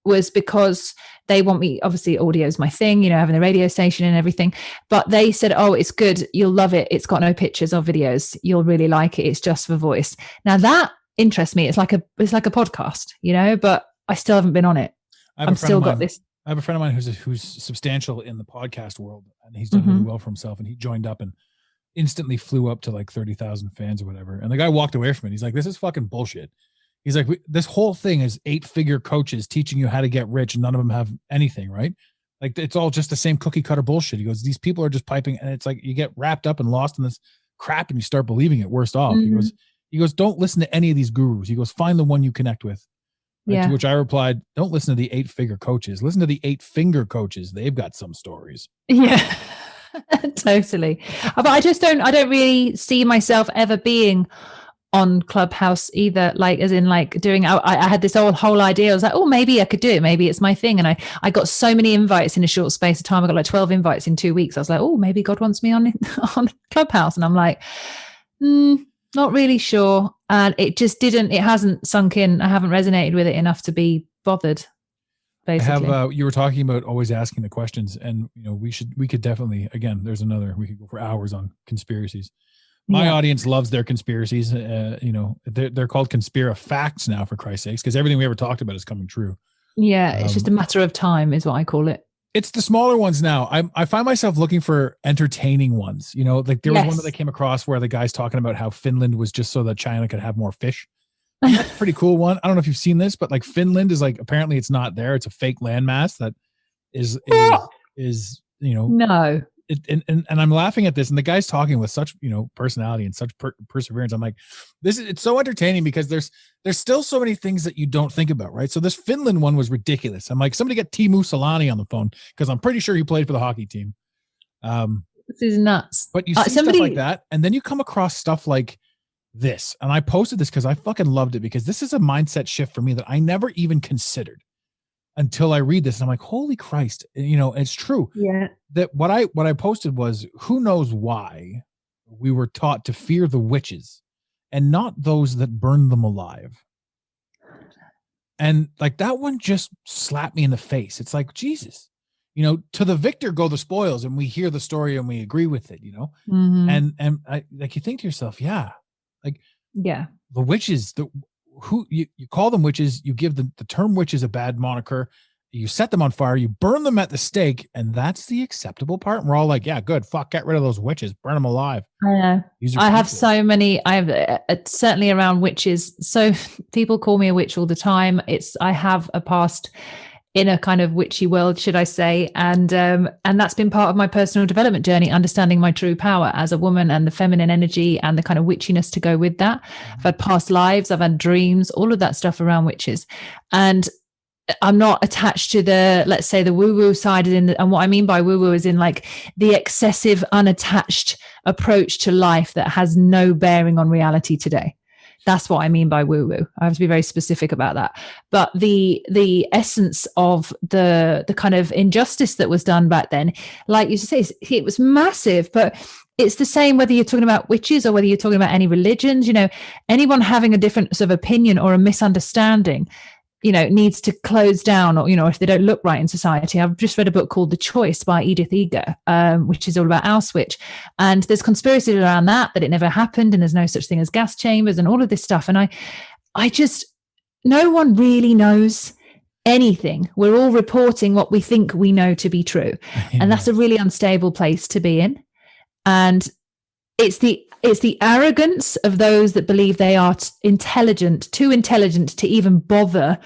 was because they want me, obviously audio is my thing, having the radio station and everything, but they said, oh, it's good. You'll love it. It's got no pictures or videos. You'll really like it. It's just for voice. Now that interests me. It's like a podcast, but I still haven't been on it. I'm still got this. I have a friend of mine who's substantial in the podcast world, and he's done really well for himself. And he joined up and instantly flew up to like 30,000 fans or whatever. And the guy walked away from it. He's like, this is fucking bullshit. He's like, this whole thing is 8-figure coaches teaching you how to get rich. And none of them have anything, right? Like, it's all just the same cookie cutter bullshit. He goes, these people are just piping. And it's like, you get wrapped up and lost in this crap and you start believing it worst off. He goes, don't listen to any of these gurus. He goes, find the one you connect with. Right? To which I replied, don't listen to the 8-figure coaches. Listen to the 8-finger coaches. They've got some stories. Yeah, totally. But I don't really see myself ever being on Clubhouse either, like as in like doing, I had this whole idea. I was like, oh, maybe I could do it. Maybe it's my thing. And I got so many invites in a short space of time. I got like 12 invites in 2 weeks. I was like, oh, maybe God wants me on Clubhouse. And I'm like, not really sure. And it hasn't sunk in. I haven't resonated with it enough to be bothered. Basically. You were talking about always asking the questions, and we could definitely, again, we could go for hours on conspiracies. My audience loves their conspiracies. They're called conspira facts now, for Christ's sakes, because everything we ever talked about is coming true. Yeah. It's just a matter of time is what I call it. It's the smaller ones now. I find myself looking for entertaining ones. Like there was one that I came across where the guy's talking about how Finland was just so that China could have more fish. And that's a pretty cool one. I don't know if you've seen this, but like Finland is like, apparently it's not there. It's a fake landmass that is no. And I'm laughing at this, and the guy's talking with such personality and such perseverance. I'm like, it's so entertaining because there's still so many things that you don't think about, right? So this Finland one was ridiculous. I'm like, somebody get Teemu Solani on the phone because I'm pretty sure he played for the hockey team. This is nuts. But you see stuff like that, and then you come across stuff like this, and I posted this because I fucking loved it, because this is a mindset shift for me that I never even considered until I read this. And I'm like, holy Christ, it's true. Yeah. That what I posted was, who knows why we were taught to fear the witches and not those that burn them alive. And like that one just slapped me in the face. It's like, Jesus, to the victor go the spoils, and we hear the story and we agree with it, and I, like, you think to yourself, the witches, who you call them witches, you give the term witches a bad moniker, you set them on fire, you burn them at the stake, and that's the acceptable part. And we're all like, yeah, good, fuck, get rid of those witches, burn them alive. I know. I have so many. I have certainly around witches. So people call me a witch all the time. I have a past in a kind of witchy world, should I say, and that's been part of my personal development journey, understanding my true power as a woman and the feminine energy and the kind of witchiness to go with that. I've had past lives, I've had dreams, all of that stuff around witches, and I'm not attached to let's say the woo-woo side. And what I mean by woo-woo is in like the excessive, unattached approach to life that has no bearing on reality today. That's what I mean by woo-woo. I have to be very specific about that. But the essence of the kind of injustice that was done back then, like you say, it was massive. But it's the same whether you're talking about witches or whether you're talking about any religions. Anyone having a different sort of opinion or a misunderstanding, needs to close down, or, if they don't look right in society. I've just read a book called The Choice by Edith Eger, which is all about Auschwitz. And there's conspiracies around that it never happened, and there's no such thing as gas chambers and all of this stuff. And I just, no one really knows anything. We're all reporting what we think we know to be true. And that's a really unstable place to be in. And it's the arrogance of those that believe they are too intelligent to even bother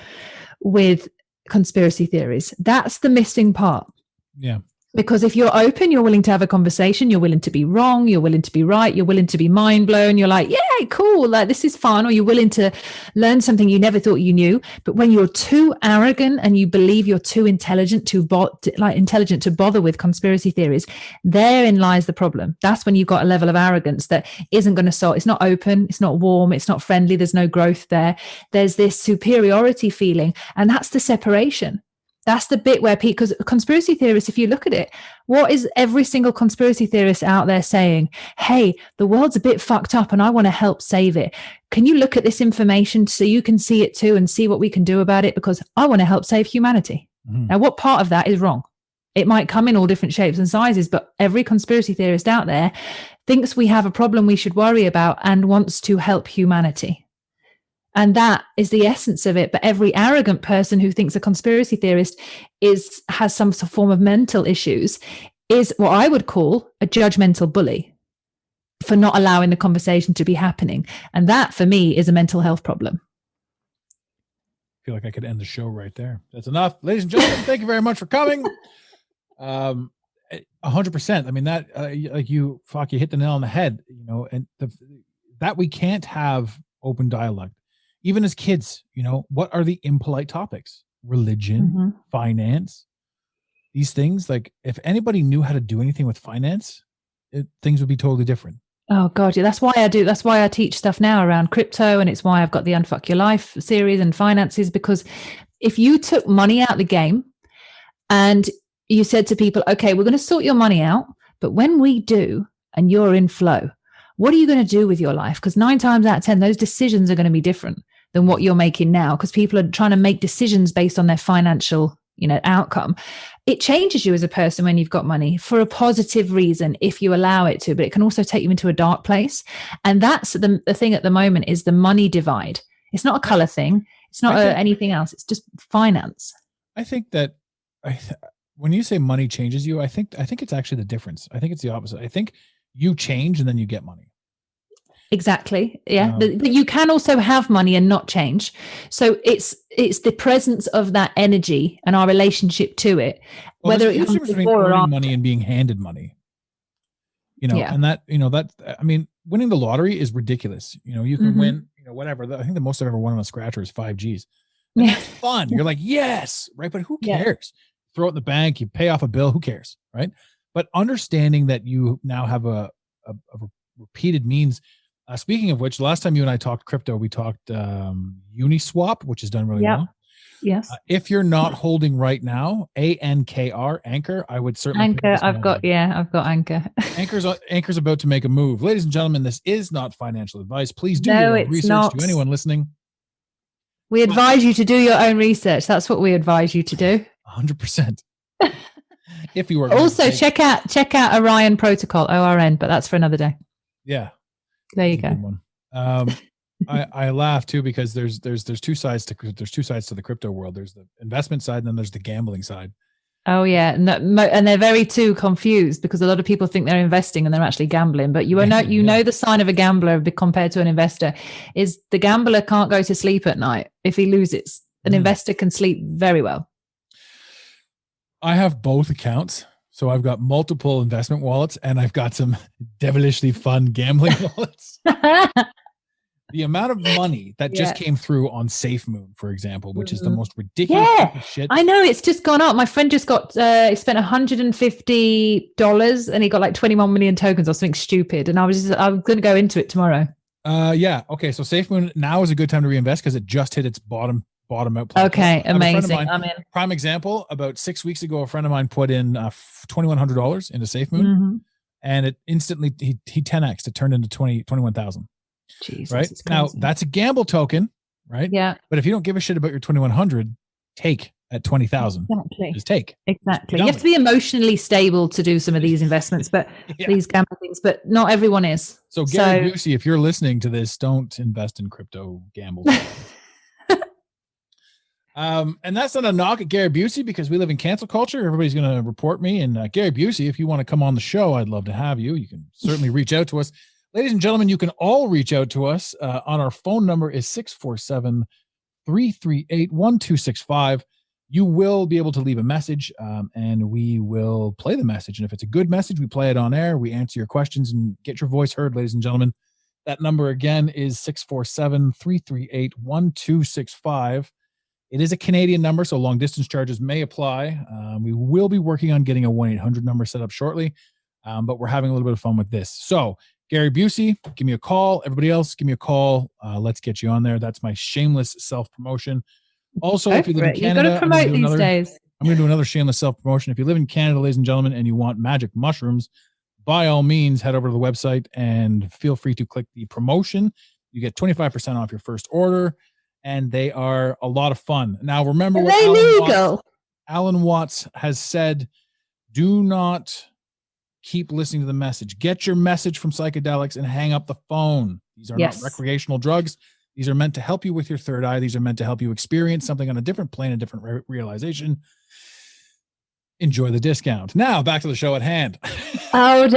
with conspiracy theories. That's the missing part. Yeah. Because if you're open, you're willing to have a conversation, you're willing to be wrong, you're willing to be right, you're willing to be mind blown, you're like, yeah, cool, like this is fun, or you're willing to learn something you never thought you knew. But when you're too arrogant and you believe you're too intelligent to bother with conspiracy theories, therein lies the problem. That's when you've got a level of arrogance that isn't going to solve. It's not open, it's not warm, it's not friendly, there's no growth there. There's this superiority feeling, and that's the separation. That's the bit where because conspiracy theorists, if you look at it, what is every single conspiracy theorist out there saying? Hey, the world's a bit fucked up and I want to help save it. Can you look at this information so you can see it too and see what we can do about it? Because I want to help save humanity. Now, what part of that is wrong? It might come in all different shapes and sizes, but every conspiracy theorist out there thinks we have a problem we should worry about and wants to help humanity. And that is the essence of it. But every arrogant person who thinks a conspiracy theorist has some form of mental issues is what I would call a judgmental bully for not allowing the conversation to be happening. And that, for me, is a mental health problem. I feel like I could end the show right there. That's enough. Ladies and gentlemen, thank you very much for coming. 100%. I mean, that like you hit the nail on the head, and that we can't have open dialogue. Even as kids, what are the impolite topics? Religion, finance, these things. Like, if anybody knew how to do anything with finance, things would be totally different. Oh God, yeah. That's why I teach stuff now around crypto, and it's why I've got the Unfuck Your Life series and finances. Because if you took money out of the game and you said to people, okay, we're going to sort your money out, but when we do, and you're in flow, what are you going to do with your life? Because 9 times out of 10, those decisions are going to be different than what you're making now, because people are trying to make decisions based on their financial, outcome. It changes you as a person when you've got money for a positive reason, if you allow it to, but it can also take you into a dark place. And that's the thing at the moment is the money divide. It's not a color thing. It's not anything else. It's just finance. I think that when you say money changes you, I think it's actually the difference. I think it's the opposite. I think you change and then you get money. Exactly. Yeah. But you can also have money and not change. So it's the presence of that energy and our relationship to it, whether it comes before or after. Money and being handed money, and that, I mean, winning the lottery is ridiculous. You can win, whatever. I think the most I've ever won on a scratcher is 5 Gs. And that's fun. You're like, yes. Right. But who cares? Throw it in the bank, you pay off a bill. Who cares? Right. But understanding that you now have a repeated means. Speaking of which, last time you and I talked crypto, we talked Uniswap, which is done really well. Yes. If you're not holding right now, Anchor, I would certainly. Anchor, I've got Anchor. Anchor's about to make a move. Ladies and gentlemen, this is not financial advice. Please do your own research. To anyone listening, we advise you to do your own research. That's what we advise you to do. 100%. If you were also check out Orion Protocol, ORN, but that's for another day. Yeah. There you go. I laugh too because there's two sides to the crypto world. There's the investment side and then there's the gambling side. Oh yeah, and they're very too confused because a lot of people think they're investing and they're actually gambling. But you know the sign of a gambler compared to an investor is the gambler can't go to sleep at night if he loses. An investor can sleep very well. I have both accounts. So I've got multiple investment wallets and I've got some devilishly fun gambling wallets. The amount of money that just came through on SafeMoon, for example, which is the most ridiculous shit. I know, it's just gone up. My friend just got he spent $150 and he got like 21 million tokens or something stupid. And I'm going to go into it tomorrow. Okay. So SafeMoon now is a good time to reinvest because it just hit its bottom out. Okay, amazing. I'm in. Prime example, about 6 weeks ago, a friend of mine put in $2,100 into SafeMoon and it instantly, he 10X'd, it turned into 21,000. Jesus, right? Now that's a gamble token, right? Yeah. But if you don't give a shit about your 2,100, take at 20,000. Exactly. Just take. Exactly. You have to be emotionally stable to do some of these investments, but these gamble things, but not everyone is. So Gary Busey, if you're listening to this, don't invest in crypto gambles. And that's not a knock at Gary Busey because we live in cancel culture. Everybody's going to report me. And Gary Busey, if you want to come on the show, I'd love to have you. You can certainly reach out to us. Ladies and gentlemen, you can all reach out to us on our phone number is 647-338-1265. You will be able to leave a message and we will play the message. And if it's a good message, we play it on air. We answer your questions and get your voice heard, ladies and gentlemen. That number again is 647-338-1265. It is a Canadian number, so long distance charges may apply. We will be working on getting a 1-800 number set up shortly, but we're having a little bit of fun with this. So, Gary Busey, give me a call. Everybody else, give me a call. Let's get you on there. That's my shameless self-promotion. Also, if you live in Canada, you got to promote these days. I'm going to do another shameless self-promotion. If you live in Canada, ladies and gentlemen, and you want magic mushrooms, by all means, head over to the website and feel free to click the promotion. You get 25% off your first order, and they are a lot of fun. Now, remember what Alan Watts has said, do not keep listening to the message. Get your message from psychedelics and hang up the phone. These are not recreational drugs. These are meant to help you with your third eye. These are meant to help you experience something on a different plane, a different realization. Enjoy the discount. Now, back to the show at hand. Hold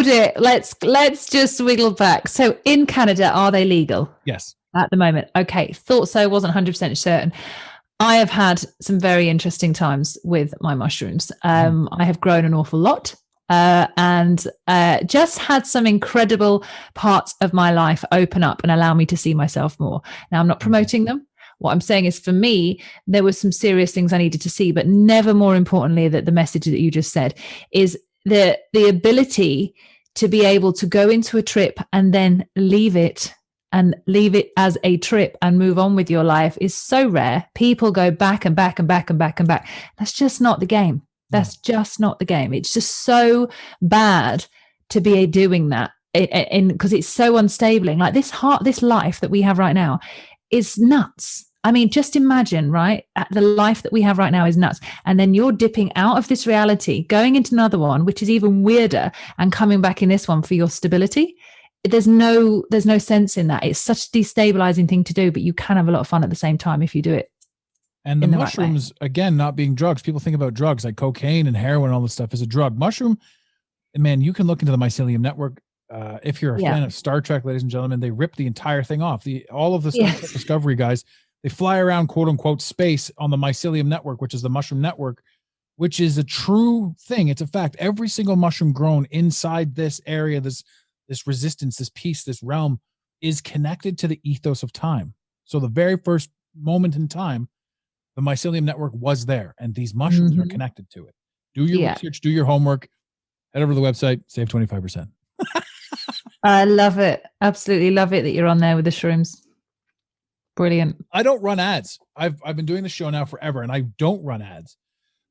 it. Let's just wiggle back. So in Canada, are they legal? Yes. At the moment. Okay. Thought so. Wasn't 100% certain. I have had some very interesting times with my mushrooms. I have grown an awful lot. And just had some incredible parts of my life open up and allow me to see myself more. Now, I'm not promoting them. What I'm saying is, for me, there were some serious things I needed to see, but never more importantly, that the message that you just said is the ability to be able to go into a trip and then leave it as a trip and move on with your life is so rare. People go back and back and back and back and back. That's just not the game. That's just not the game. It's just so bad to be doing that because it's so unstabling. Like this life that we have right now is nuts. I mean, just imagine, right? The life that we have right now is nuts. And then you're dipping out of this reality, going into another one, which is even weirder, and coming back in this one for your stability. There's no sense in that. It's such a destabilizing thing to do, but you can have a lot of fun at the same time if you do it. And the mushrooms, again, not being drugs. People think about drugs like cocaine and heroin and all this stuff as a drug. Mushroom, man, you can look into the mycelium network. If you're a fan of Star Trek, ladies and gentlemen, they rip the entire thing off. All of the Star Trek Discovery guys, they fly around, quote unquote, space on the mycelium network, which is the mushroom network, which is a true thing. It's a fact. Every single mushroom grown inside this area, this resistance, this peace, this realm is connected to the ethos of time. So the very first moment in time, the mycelium network was there, and these mushrooms are connected to it. Do your research, do your homework, head over to the website, save 25%. I love it. Absolutely love it that you're on there with the shrooms. Brilliant. I don't run ads. I've been doing the show now forever, and I don't run ads.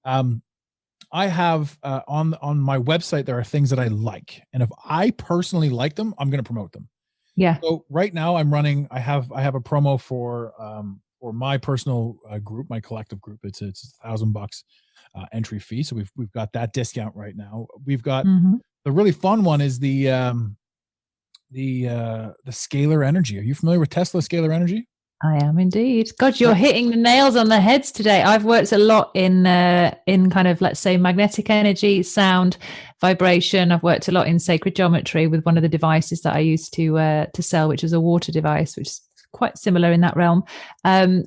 I have on my website, there are things that I like, and if I personally like them, I'm going to promote them. Yeah. So right now I'm running. I have a promo for my personal group, my collective group. It's $1,000 entry fee. So we've got that discount right now. We've got the really fun one is the scalar energy. Are you familiar with Tesla scalar energy? I am indeed. God, you're hitting the nails on the heads today. I've worked a lot in kind of, let's say, magnetic energy, sound, vibration. I've worked a lot in sacred geometry with one of the devices that I used to sell, which is a water device, which is quite similar in that realm.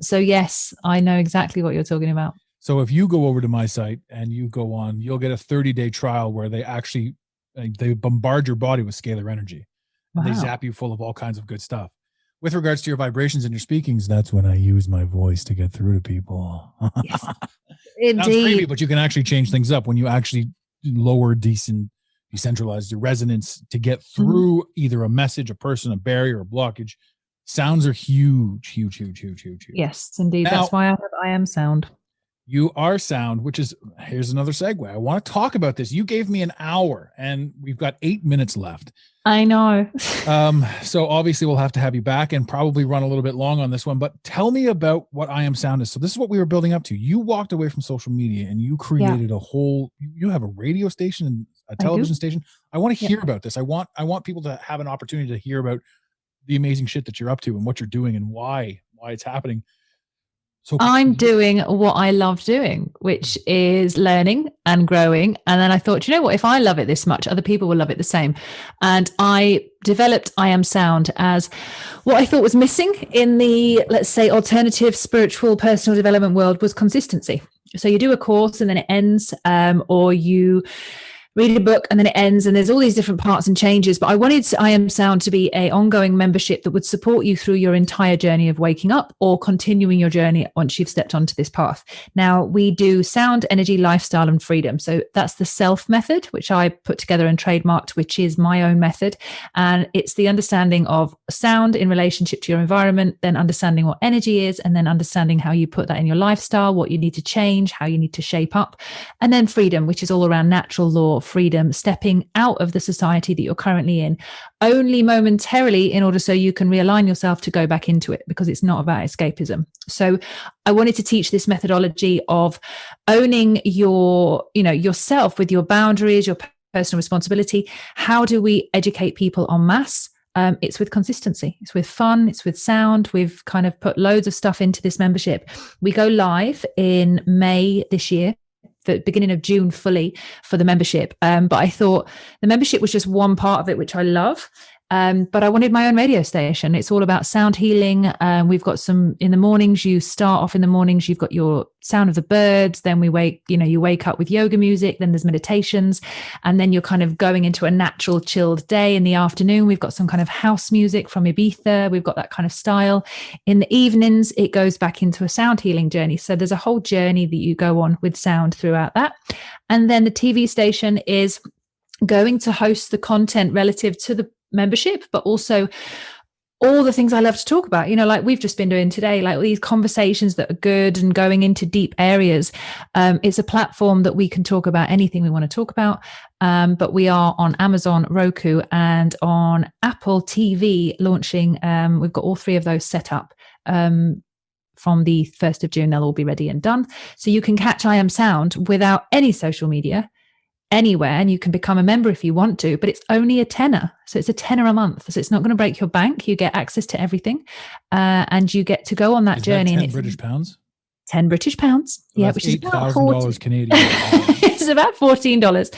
So yes, I know exactly what you're talking about. So if you go over to my site and you go on, you'll get a 30-day trial where they actually they bombard your body with scalar energy, and they zap you full of all kinds of good stuff. With regards to your vibrations and your speakings, that's when I use my voice to get through to people. Yes, indeed. Sounds creepy, but you can actually change things up when you actually lower, decentralize your resonance to get through either a message, a person, a barrier, a blockage. Sounds are huge. Yes, indeed. Now, that's why I am sound. You are sound, which is, here's another segue. I want to talk about this. You gave me an hour and we've got 8 minutes left. I know. So obviously we'll have to have you back and probably run a little bit long on this one, but tell me about what I Am Sound is. So this is what we were building up to. You walked away from social media and you created you have a radio station and a television station. I want to hear about this. I want people to have an opportunity to hear about the amazing shit that you're up to and what you're doing and why it's happening. So I'm doing what I love doing, which is learning and growing. And then I thought, you know what, if I love it this much, other people will love it the same. And I developed I Am Sound as what I thought was missing in the, let's say, alternative spiritual personal development world was consistency. So you do a course and then it ends, or you read a book and then it ends, and there's all these different parts and changes. But I wanted I Am Sound to be a ongoing membership that would support you through your entire journey of waking up or continuing your journey once you've stepped onto this path. Now, we do sound, energy, lifestyle, and freedom. So that's the self method, which I put together and trademarked, which is my own method. And it's the understanding of sound in relationship to your environment, then understanding what energy is, and then understanding how you put that in your lifestyle, what you need to change, how you need to shape up. And then freedom, which is all around natural law, freedom, stepping out of the society that you're currently in, only momentarily, in order so you can realign yourself to go back into it, because it's not about escapism. So I wanted to teach this methodology of owning your, yourself with your boundaries, your personal responsibility. How do we educate people en masse? It's with consistency, it's with fun, it's with sound. We've kind of put loads of stuff into this membership. We go live in May this year, the beginning of June fully for the membership. But I thought the membership was just one part of it, which I love. But I wanted my own radio station. It's all about sound healing. We've got some in the mornings. You start off in the mornings. You've got your sound of the birds. Then you wake up with yoga music. Then there's meditations. And then you're kind of going into a natural chilled day. In the afternoon, we've got some kind of house music from Ibiza. We've got that kind of style. In the evenings, it goes back into a sound healing journey. So there's a whole journey that you go on with sound throughout that. And then the TV station is going to host the content relative to the membership, but also all the things I love to talk about, like we've just been doing today, like these conversations that are good and going into deep areas. It's a platform that we can talk about anything we want to talk about. But we are on Amazon, Roku, and on Apple TV launching. We've got all three of those set up. From the 1st of June, they'll all be ready and done. So you can catch I Am Sound without any social media anywhere, and you can become a member if you want to, but it's only a tenner. So it's a tenner a month. So it's not going to break your bank. You get access to everything, and you get to go on that journey. That 10 British pounds? 10 British pounds. So yeah, which is about $8,000 Canadian. It's about $14.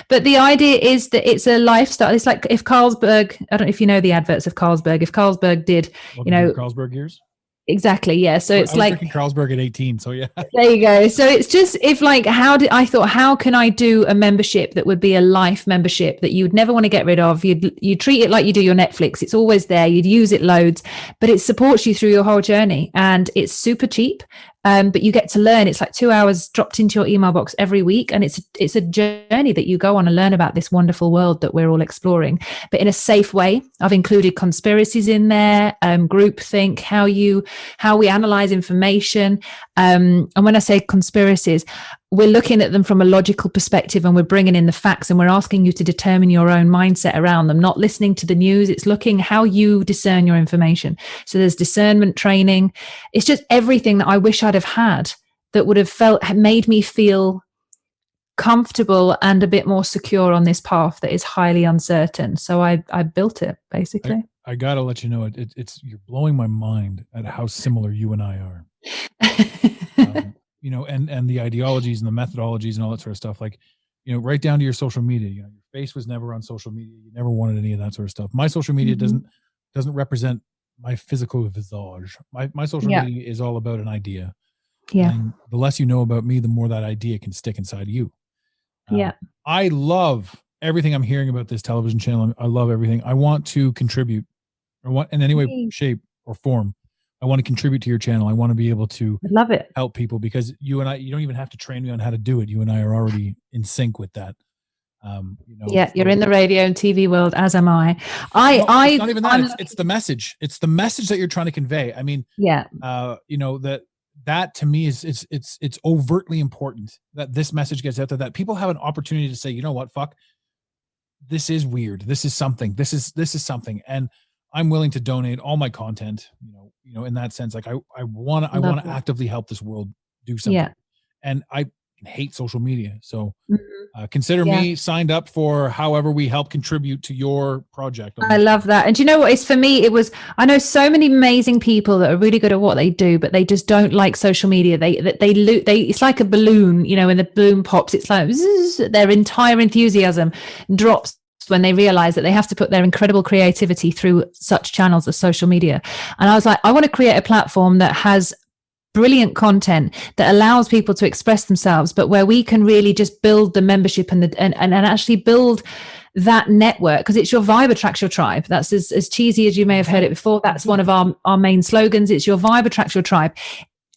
But the idea is that it's a lifestyle. It's like if Carlsberg, I don't know if you know the adverts of Carlsberg, if Carlsberg did, Carlsberg years? Exactly. Yeah. So it's like drinking Carlsberg at 18. So yeah. There you go. So it's just how can I do a membership that would be a life membership that you would never want to get rid of? You treat it like you do your Netflix. It's always there. You'd use it loads, but it supports you through your whole journey, and it's super cheap. But you get to learn. It's like 2 hours dropped into your email box every week. And it's a journey that you go on and learn about this wonderful world that we're all exploring, but in a safe way. I've included conspiracies in there, groupthink, how we analyze information. And when I say conspiracies, we're looking at them from a logical perspective, and we're bringing in the facts, and we're asking you to determine your own mindset around them, not listening to the news. It's looking how you discern your information. So there's discernment training. It's just everything that I wish I'd have had that would have made me feel comfortable and a bit more secure on this path that is highly uncertain. So I built it basically. I gotta let you know, you're blowing my mind at how similar you and I are. And the ideologies and the methodologies and all that sort of stuff, like, right down to your social media. Your face was never on social media. You never wanted any of that sort of stuff. My social media doesn't represent my physical visage. My social media is all about an idea. Yeah. And the less you know about me, the more that idea can stick inside of you. I love everything I'm hearing about this television channel. I love everything. I want to contribute, in any way, shape, or form. I want to contribute to your channel. I want to be able to love it, help people, because you and I, you don't even have to train me on how to do it. You and I are already in sync with that. You're in the radio and TV world, as am I. It's not even that. It's the message. It's the message that you're trying to convey. I mean, that to me is it's overtly important that this message gets out there, that people have an opportunity to say, you know what, fuck, this is weird. This is something. This is something. And I'm willing to donate all my content, in that sense. Like I want to actively help this world do something. Yeah. And I hate social media. So consider me signed up for however we help contribute to your project. I love that. And do you know what? It's for me, I know so many amazing people that are really good at what they do, but they just don't like social media. They it's like a balloon, when the balloon pops, it's like their entire enthusiasm drops when they realize that they have to put their incredible creativity through such channels as social media. And I was like, I want to create a platform that has brilliant content that allows people to express themselves, but where we can really just build the membership and actually build that network, because it's your vibe attracts your tribe. That's as cheesy as you may have heard it before. That's one of our main slogans. It's your vibe attracts your tribe.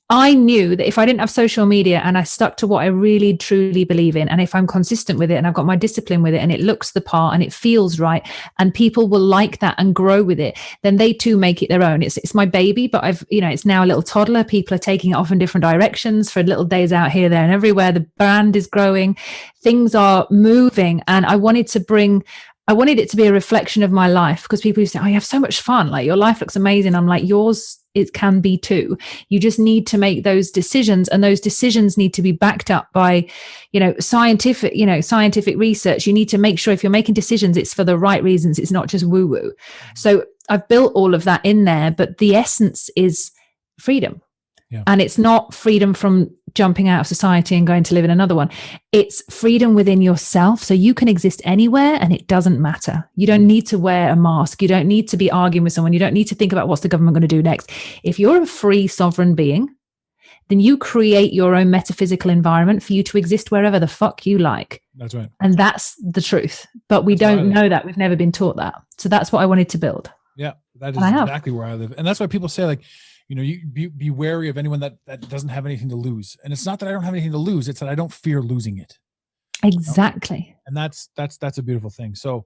I knew that if I didn't have social media and I stuck to what I really truly believe in, and if I'm consistent with it and I've got my discipline with it and it looks the part and it feels right and people will like that and grow with it, then they too make it their own. It's my baby, but it's now a little toddler. People are taking it off in different directions for little days out here, there and everywhere. The brand is growing, things are moving. And I wanted it to be a reflection of my life, because people used to say, oh, you have so much fun. Like, your life looks amazing. I'm like, yours, it can be too. You just need to make those decisions, and those decisions need to be backed up by, scientific research. You need to make sure if you're making decisions, it's for the right reasons. It's not just woo woo. So I've built all of that in there, but the essence is freedom. Yeah. And it's not freedom from jumping out of society and going to live in another one. It's freedom within yourself. So you can exist anywhere and it doesn't matter. You don't need to wear a mask. You don't need to be arguing with someone. You don't need to think about what's the government going to do next. If you're a free sovereign being, then you create your own metaphysical environment for you to exist wherever the fuck you like. That's right. And that's the truth. But we don't know that. We've never been taught that. So that's what I wanted to build. Yeah, that is exactly where I live. And that's why people say, like, you be wary of anyone that doesn't have anything to lose. And it's not that I don't have anything to lose. It's that I don't fear losing it. Exactly. And that's a beautiful thing. So,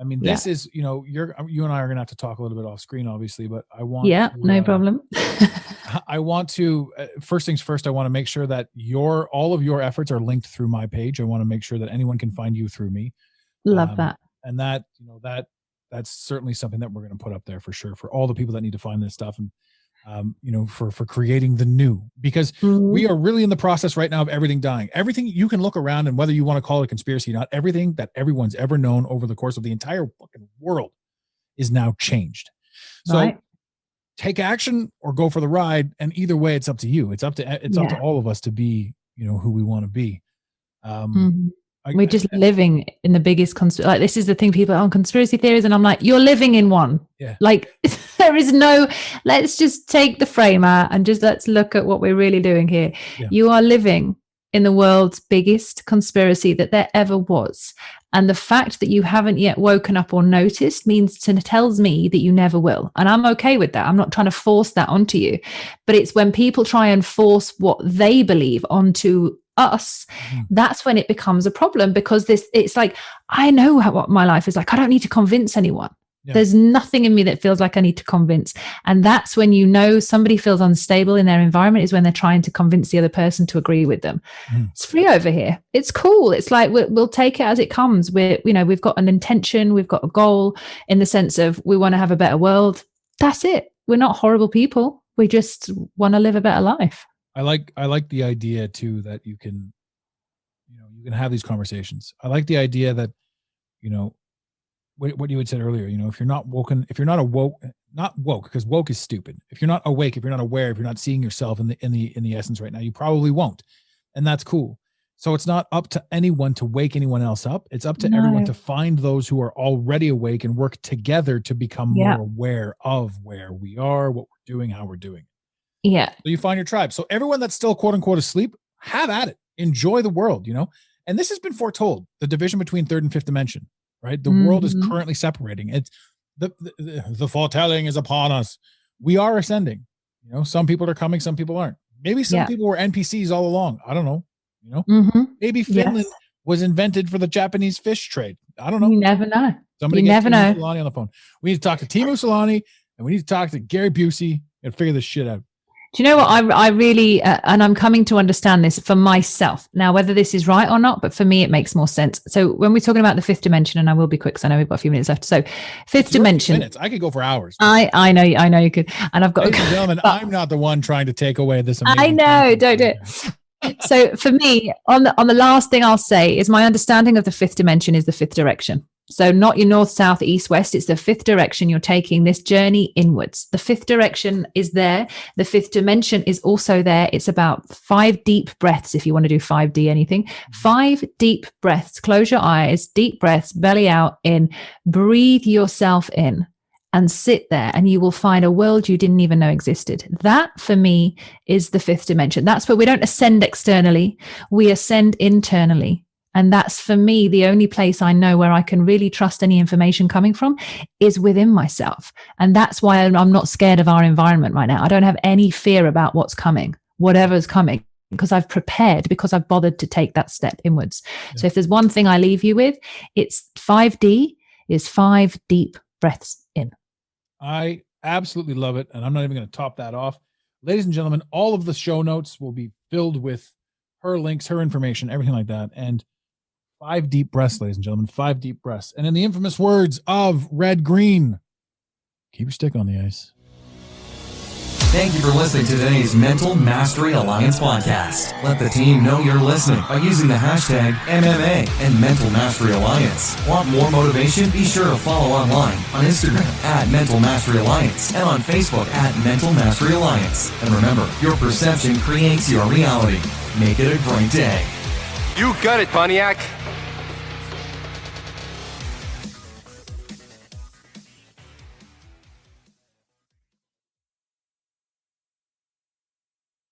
I mean, this is, you and I are going to have to talk a little bit off screen, obviously, but I want no problem. I want to, first things first, I want to make sure that all of your efforts are linked through my page. I want to make sure that anyone can find you through me. Love that. And that's certainly something that we're going to put up there for sure, for all the people that need to find this stuff. And, for creating the new, because we are really in the process right now of everything dying. Everything you can look around, and whether you want to call it a conspiracy or not, everything that everyone's ever known over the course of the entire fucking world is now changed. So take action or go for the ride. And either way, it's up to you. It's up to all of us to be, who we want to be. We're just living in the biggest like, this is the thing, people on conspiracy theories, and I'm like, you're living in one. Yeah. Like, there is no, let's just take the frame out and just let's look at what we're really doing here. Yeah. You are living in the world's biggest conspiracy that there ever was. And the fact that you haven't yet woken up or noticed tells me that you never will. And I'm okay with that. I'm not trying to force that onto you. But it's when people try and force what they believe onto us, that's when it becomes a problem, because it's like, I know what my life is like. I don't need to convince anyone. Yeah. There's nothing in me that feels like I need to convince. And that's when somebody feels unstable in their environment, is when they're trying to convince the other person to agree with them. It's free over here. It's cool. It's like, we'll take it as it comes. We've got an intention. We've got a goal, in the sense of we want to have a better world. That's it. We're not horrible people. We just want to live a better life. I like the idea too, that you can have these conversations. I like the idea that, what you had said earlier, if you're not woken, if you're not not woke, because woke is stupid. If you're not awake, if you're not aware, if you're not seeing yourself in the essence right now, you probably won't. And that's cool. So it's not up to anyone to wake anyone else up. It's up to everyone to find those who are already awake and work together to become more aware of where we are, what we're doing, how we're doing. Yeah. So you find your tribe. So everyone that's still quote unquote asleep, have at it. Enjoy the world, And this has been foretold, the division between third and fifth dimension, right? The world is currently separating. It's the foretelling is upon us. We are ascending. Some people are coming, some people aren't. Maybe some people were NPCs all along. I don't know. Maybe Finland was invented for the Japanese fish trade. I don't know. You never know. Somebody get Timu Solani on the phone. We need to talk to Timu Solani, and we need to talk to Gary Busey and figure this shit out. Do you know what I really, and I'm coming to understand this for myself now, whether this is right or not, but for me, it makes more sense. So when we're talking about the fifth dimension, and I will be quick, because I know we've got a few minutes left. So fifth dimension. Minutes. I could go for hours. I know you could. And I've got Ladies and gentlemen, I'm not the one trying to take away this. I know, don't do it. So for me, on the last thing I'll say is, my understanding of the fifth dimension is the fifth direction. So not your north, south, east, west. It's the fifth direction. You're taking this journey inwards. The fifth direction is there. The fifth dimension is also there. It's about 5 deep breaths. If you want to do 5D anything, 5 deep breaths. Close your eyes, deep breaths, belly out, in, breathe yourself in. and sit there, and you will find a world you didn't even know existed. That for me is the fifth dimension. That's where we don't ascend externally, we ascend internally. And that's for me the only place I know where I can really trust any information coming from is within myself. And that's why I'm not scared of our environment right now. I don't have any fear about what's coming, whatever's coming, because I've prepared, because I've bothered to take that step inwards. Yeah. So if there's one thing I leave you with, it's 5D is 5 deep breaths in. I absolutely love it. And I'm not even going to top that off. Ladies and gentlemen, all of the show notes will be filled with her links, her information, everything like that. And 5 deep breaths, ladies and gentlemen, 5 deep breaths. And in the infamous words of Red Green, keep your stick on the ice. Thank you for listening to today's Mental Mastery Alliance podcast. Let the team know you're listening by using the hashtag MMA and Mental Mastery Alliance. Want more motivation? Be sure to follow online on Instagram at Mental Mastery Alliance and on Facebook at Mental Mastery Alliance. And remember, your perception creates your reality. Make it a great day. You got it, Pontiac.